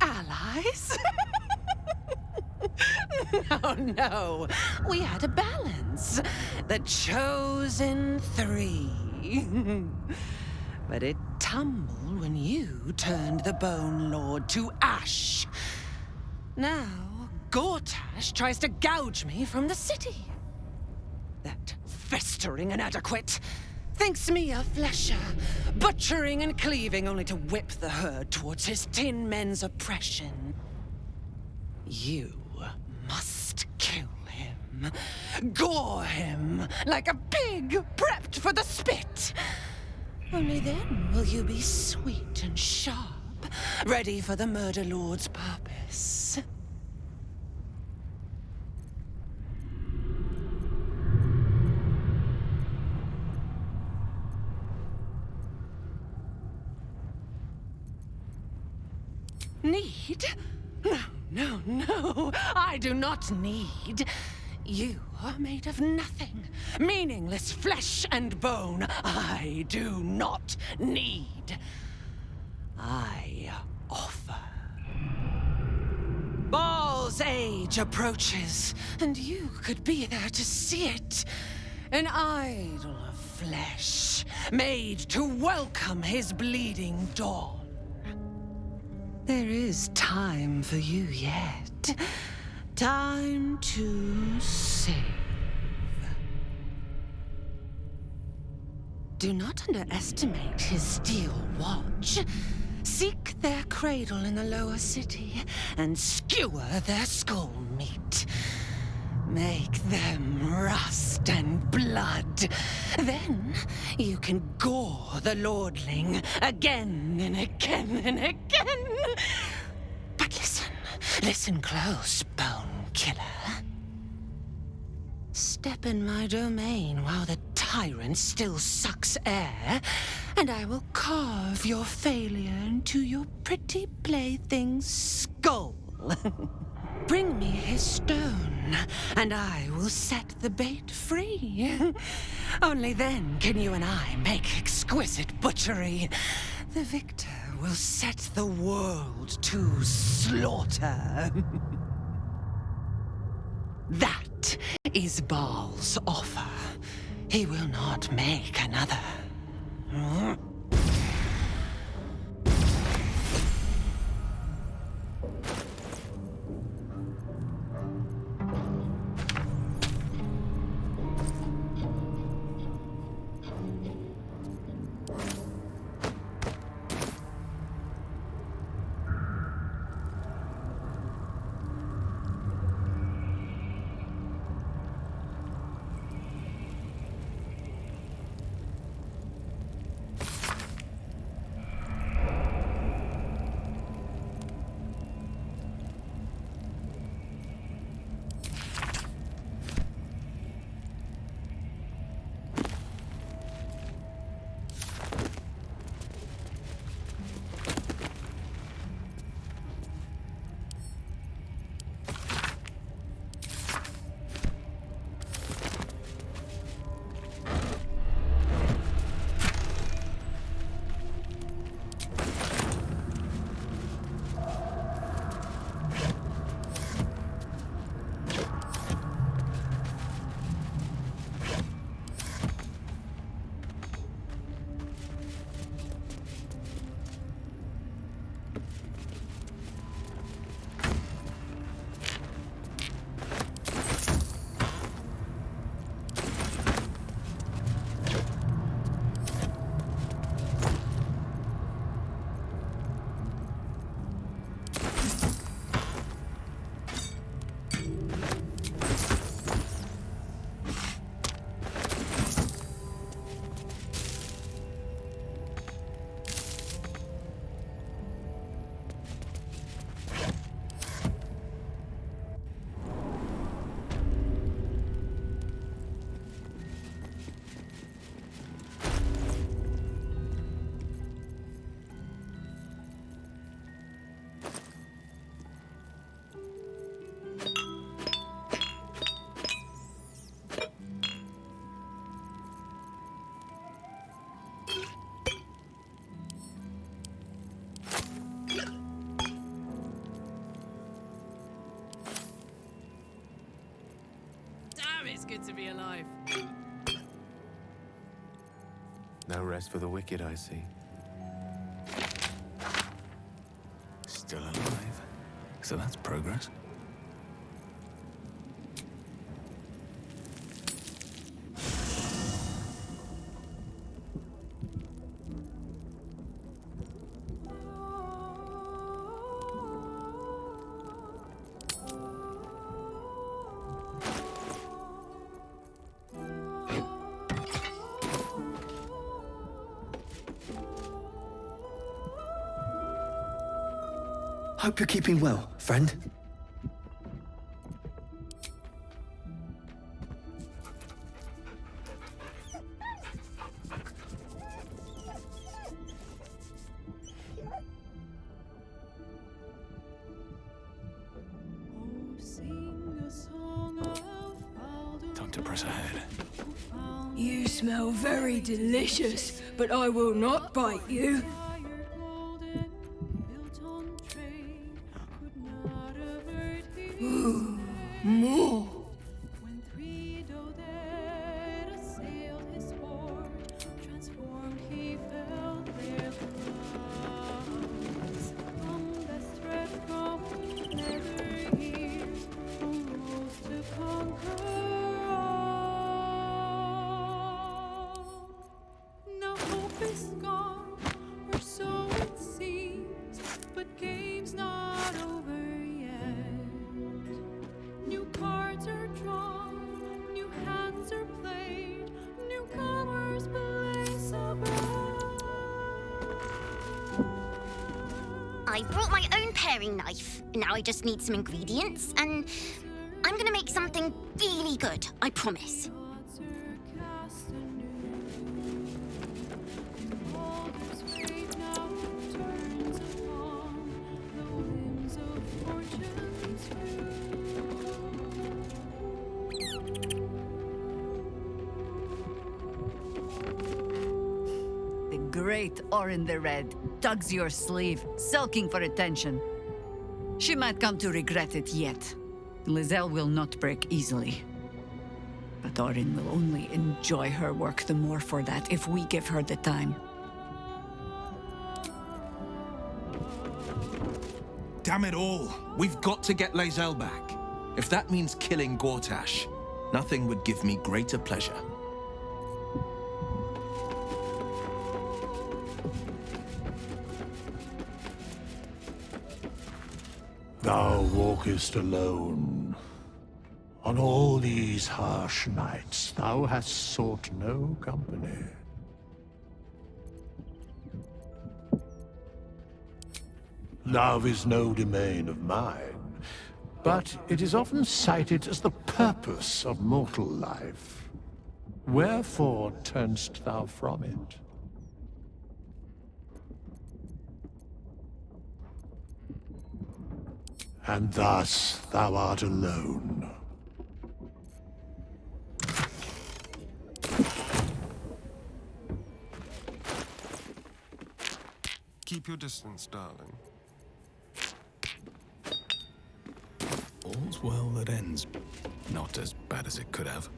Allies? No. We had a balance. The chosen three. But it tumbled when you turned the Bone Lord to ash. Now, Gortash tries to gouge me from the city. That festering inadequate thinks me a flesher, butchering and cleaving only to whip the herd towards his tin men's oppression. You must kill him. Gore him like a pig prepped for the spit. Only then will you be sweet and sharp, ready for the Murder Lord's purpose. Need? No. I do not need. You are made of nothing. Meaningless flesh and bone. I do not need. I offer. Baal's age approaches, and you could be there to see it. An idol of flesh, made to welcome his bleeding dawn. There is time for you yet. Time to save. Do not underestimate his steel watch. Seek their cradle in the lower city and skewer their skull meat. Make them rust and blood. Then you can gore the lordling again and again and again. But listen close, Bone Killer. Step in my domain while the tyrant still sucks air, and I will carve your failure into your pretty plaything's skull. Bring me his stone, and I will set the bait free. Only then can you and I make exquisite butchery. The victor will set the world to slaughter. That is Baal's offer. He will not make another. good to be alive. No rest for the wicked, I see. Still alive. So that's progress. Hope you're keeping well, friend. Time to press ahead. You smell very delicious, but I will not bite you. Ooh, more. I brought my own paring knife. Now I just need some ingredients, and I'm gonna make something really good, I promise. The great Orin the Red tugs your sleeve, sulking for attention. She might come to regret it yet. Lizelle will not break easily. But Orin will only enjoy her work the more for that if we give her the time. Damn it all! We've got to get Lizelle back. If that means killing Gortash, nothing would give me greater pleasure. Thou walkest alone. On all these harsh nights, thou hast sought no company. Love is no domain of mine, but it is often cited as the purpose of mortal life. Wherefore turnst thou from it? And thus thou art alone. Keep your distance, darling. All's well that ends. Not as bad as it could have.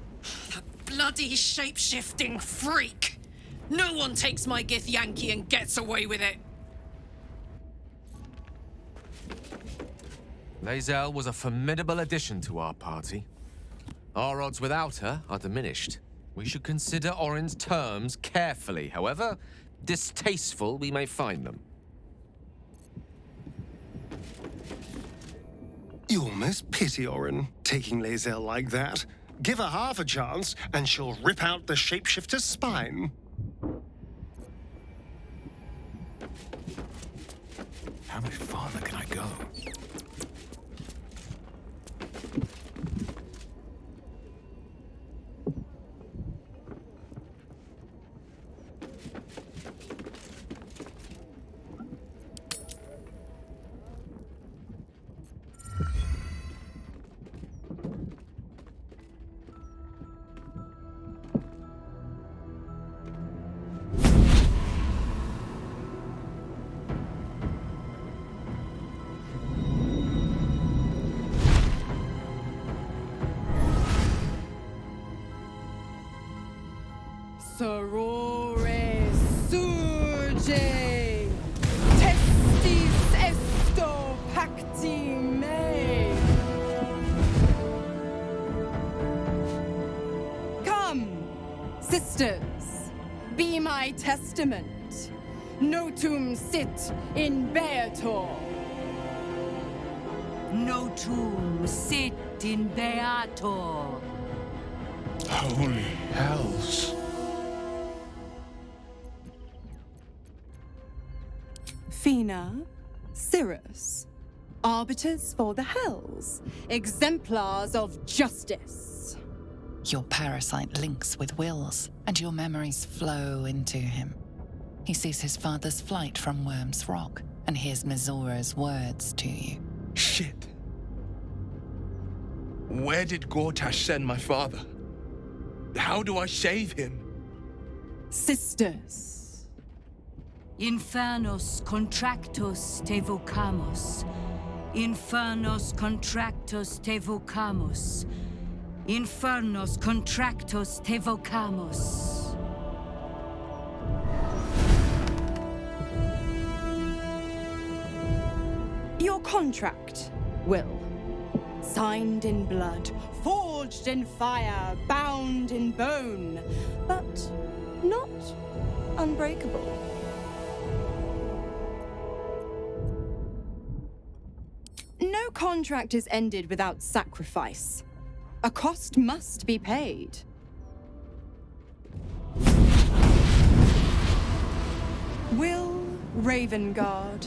That bloody shape-shifting freak! No one takes my Githyanki and gets away with it! Lizelle was a formidable addition to our party. Our odds without her are diminished. We should consider Orin's terms carefully, however distasteful we may find them. You almost pity Orin, taking Lizelle like that. Give her half a chance, and she'll rip out the shapeshifter's spine. How much farther can I go? Sorore surge, testis esto pacti me. Come, sisters, be my testament. Notum sit in beator. Notum sit in beator. Holy hells. Fina, Cirrus, arbiters for the hells, exemplars of justice. Your parasite links with Will's, and your memories flow into him. He sees his father's flight from Worm's Rock, and hears Mizora's words to you. Shit. Where did Gortash send my father? How do I save him? Sisters. Infernos contractos te vocamus. Infernos contractos te vocamus. Infernos contractos te vocamus. Your contract, Will. Signed in blood, forged in fire, bound in bone, but not unbreakable. No contract is ended without sacrifice. A cost must be paid. Will Ravengard,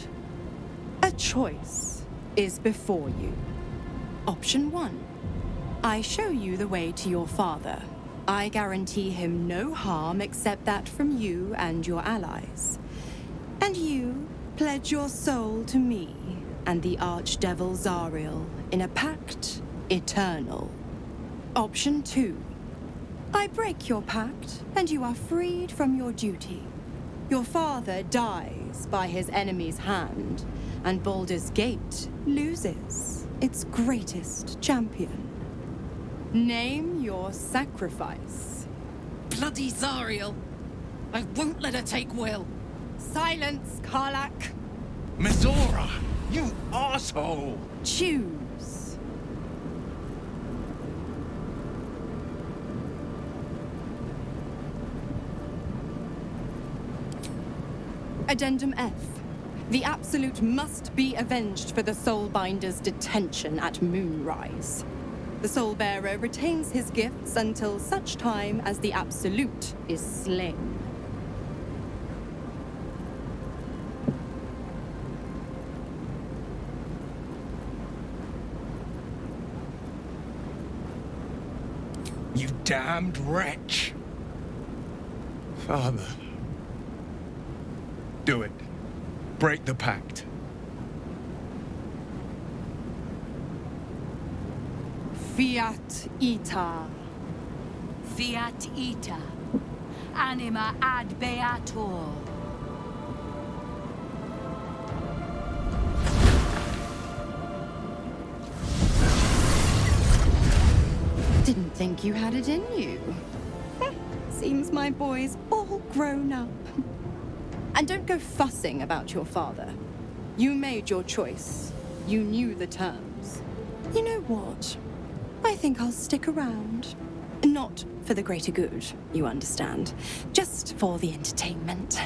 a choice is before you. Option 1. I show you the way to your father. I guarantee him no harm except that from you and your allies. And you pledge your soul to me and the archdevil Zariel in a pact eternal. Option 2. I break your pact and you are freed from your duty. Your father dies by his enemy's hand, and Baldur's Gate loses its greatest champion. Name your sacrifice. Bloody Zariel! I won't let her take Will. Silence, Karlak. Mizora! You asshole! Choose. Addendum F. The Absolute must be avenged for the Soulbinder's detention at Moonrise. The Soulbearer retains his gifts until such time as the Absolute is slain. You damned wretch! Father. Do it. Break the pact. Fiat ita. Fiat ita. Anima ad beator. Didn't think you had it in you. Seems my boy's all grown up. And don't go fussing about your father. You made your choice. You knew the terms. You know what? I think I'll stick around. Not for the greater good, you understand. Just for the entertainment.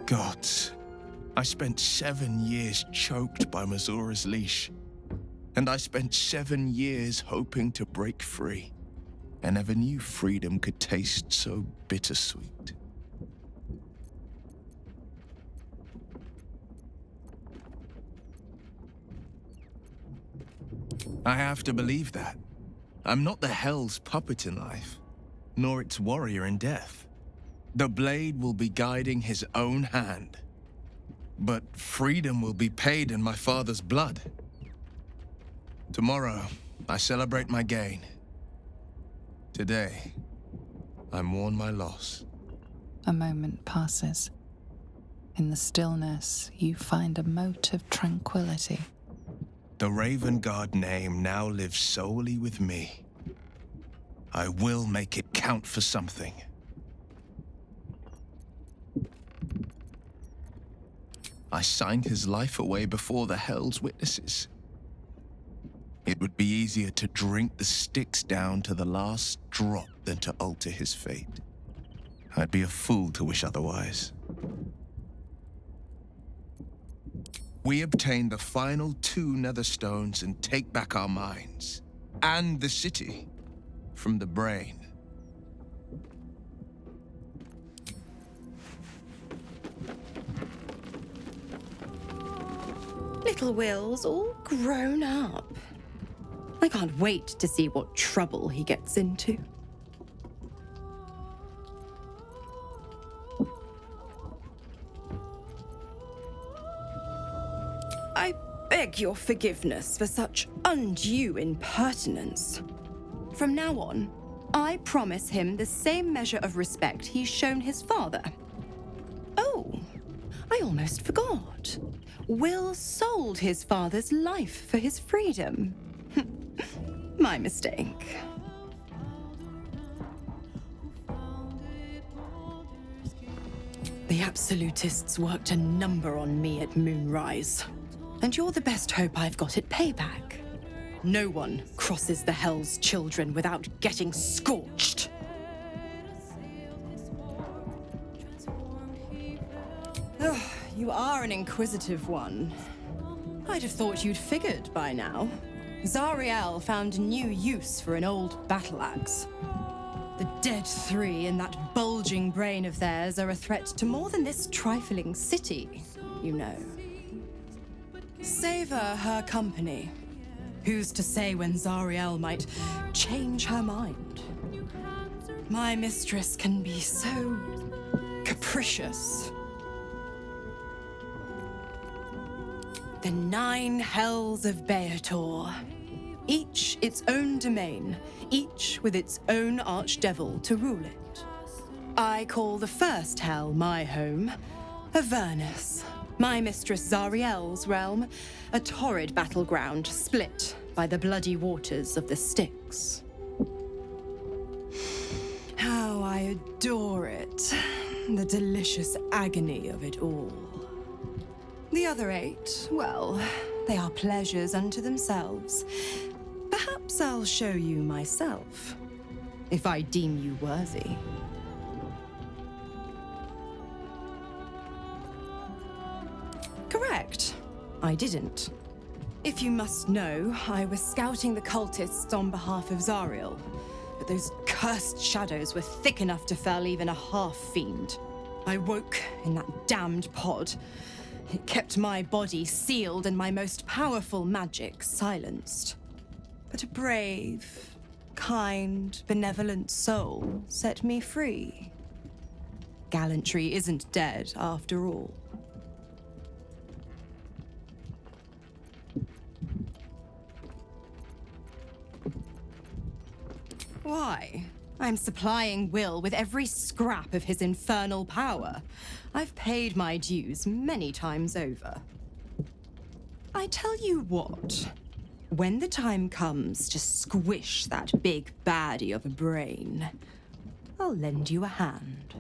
Gods, I spent 7 years choked by Mazura's leash. And I spent 7 years hoping to break free. I never knew freedom could taste so bittersweet. I have to believe that. I'm not the Hell's puppet in life, nor its warrior in death. The blade will be guiding his own hand. But freedom will be paid in my father's blood. Tomorrow, I celebrate my gain. Today, I mourn my loss. A moment passes. In the stillness, you find a mote of tranquility. The Raven Guard name now lives solely with me. I will make it count for something. I signed his life away before the Hell's witnesses. It would be easier to drink the Styx down to the last drop than to alter his fate. I'd be a fool to wish otherwise. We obtain the final 2 nether stones and take back our minds, and the city, from the brain. Little Will's all grown up. I can't wait to see what trouble he gets into. I beg your forgiveness for such undue impertinence. From now on, I promise him the same measure of respect he's shown his father. Oh, I almost forgot. Will sold his father's life for his freedom. My mistake. The Absolutists worked a number on me at Moonrise. And you're the best hope I've got at payback. No one crosses the Hell's Children without getting scorched. Ugh, you are an inquisitive one. I'd have thought you'd figured by now. Zariel found new use for an old battle axe. The dead 3 in that bulging brain of theirs are a threat to more than this trifling city, you know. Savor her company. Who's to say when Zariel might change her mind? My mistress can be so capricious. The 9 hells of Beator. Each its own domain, each with its own archdevil to rule it. I call the first hell my home, Avernus. My mistress Zariel's realm, a torrid battleground split by the bloody waters of the Styx. How I adore it, the delicious agony of it all. The other 8, well, they are pleasures unto themselves. Perhaps I'll show you myself, if I deem you worthy. Correct. I didn't. If you must know, I was scouting the cultists on behalf of Zariel, but those cursed shadows were thick enough to fell even a half-fiend. I woke in that damned pod. It kept my body sealed and my most powerful magic silenced. But a brave, kind, benevolent soul set me free. Gallantry isn't dead after all. Why? I'm supplying Will with every scrap of his infernal power. I've paid my dues many times over. I tell you what, when the time comes to squish that big baddie of a brain, I'll lend you a hand.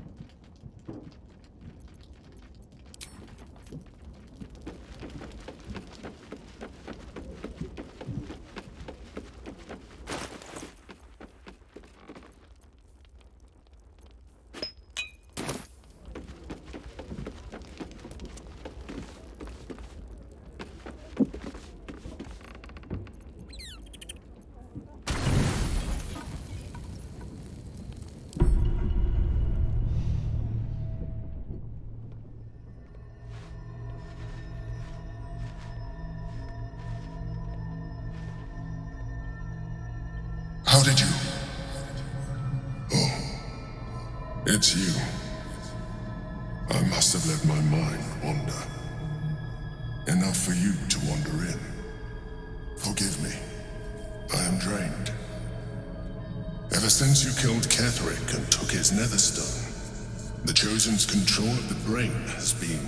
How did you? Oh, it's you. I must have let my mind wander. Enough for you to wander in. Forgive me. I am drained. Ever since you killed Ketheric and took his netherstone, the Chosen's control of the brain has been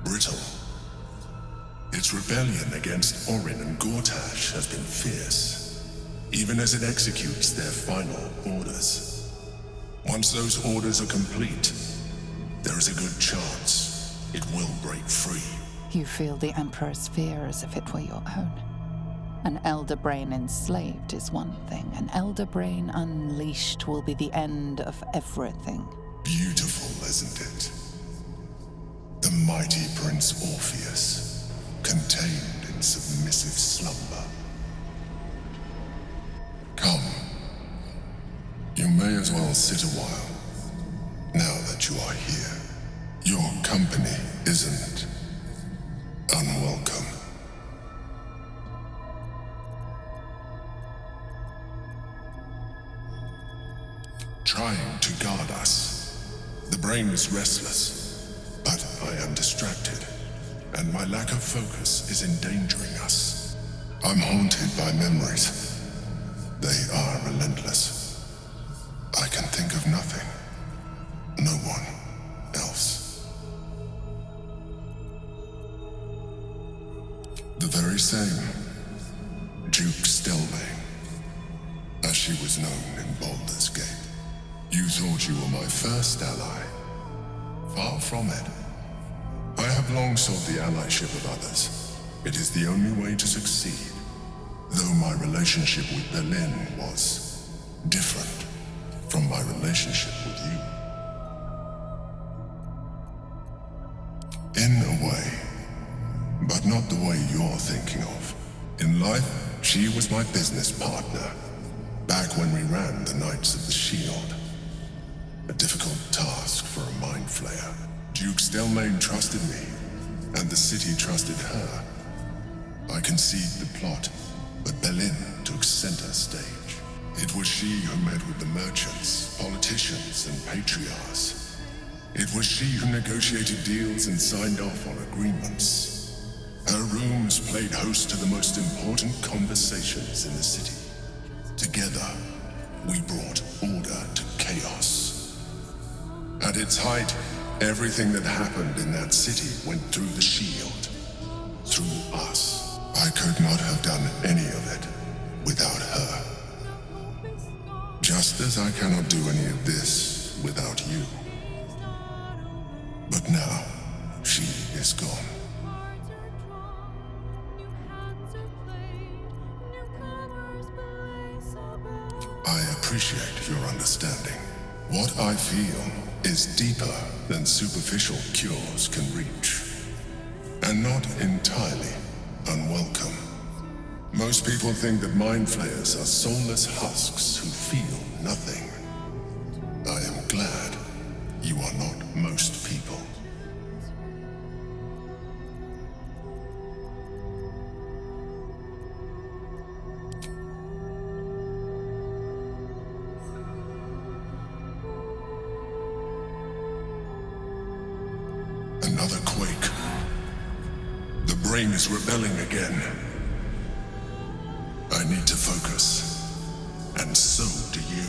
brittle. Its rebellion against Orin and Gortash has been fierce, even as it executes their final orders. Once those orders are complete, there is a good chance it will break free. You feel the Emperor's fear as if it were your own. An elder brain enslaved is one thing. An elder brain unleashed will be the end of everything. Beautiful, isn't it? The mighty Prince Orpheus, contained in submissive slumber. Come. You may as well sit a while, now that you are here. Your company isn't unwelcome. Trying to guard us. The brain is restless, but I am distracted, and my lack of focus is endangering us. I'm haunted by memories. They are relentless. I can think of nothing. No one else. The very same Duke Stelmane, as she was known in Baldur's Gate. You thought you were my first ally. Far from it. I have long sought the allyship of others. It is the only way to succeed. Though my relationship with Berlin was different from my relationship with you. In a way, but not the way you're thinking of. In life, she was my business partner, back when we ran the Knights of the Shield. A difficult task for a mind flayer. Duke Stelmane trusted me, and the city trusted her. I conceived the plot, but Berlin took center stage. It was she who met with the merchants, politicians, and patriarchs. It was she who negotiated deals and signed off on agreements. Her rooms played host to the most important conversations in the city. Together, we brought order to chaos. At its height, everything that happened in that city went through the shield. Through us. I could not have done any of it without her. Just as I cannot do any of this without you. But now, she is gone. I appreciate your understanding. What I feel is deeper than superficial cures can reach, and not entirely unwelcome. Most people think that mind flayers are soulless husks who feel nothing. I am glad you are not most people. Another quake. The brain is rebelling again. I need to focus, and so do you.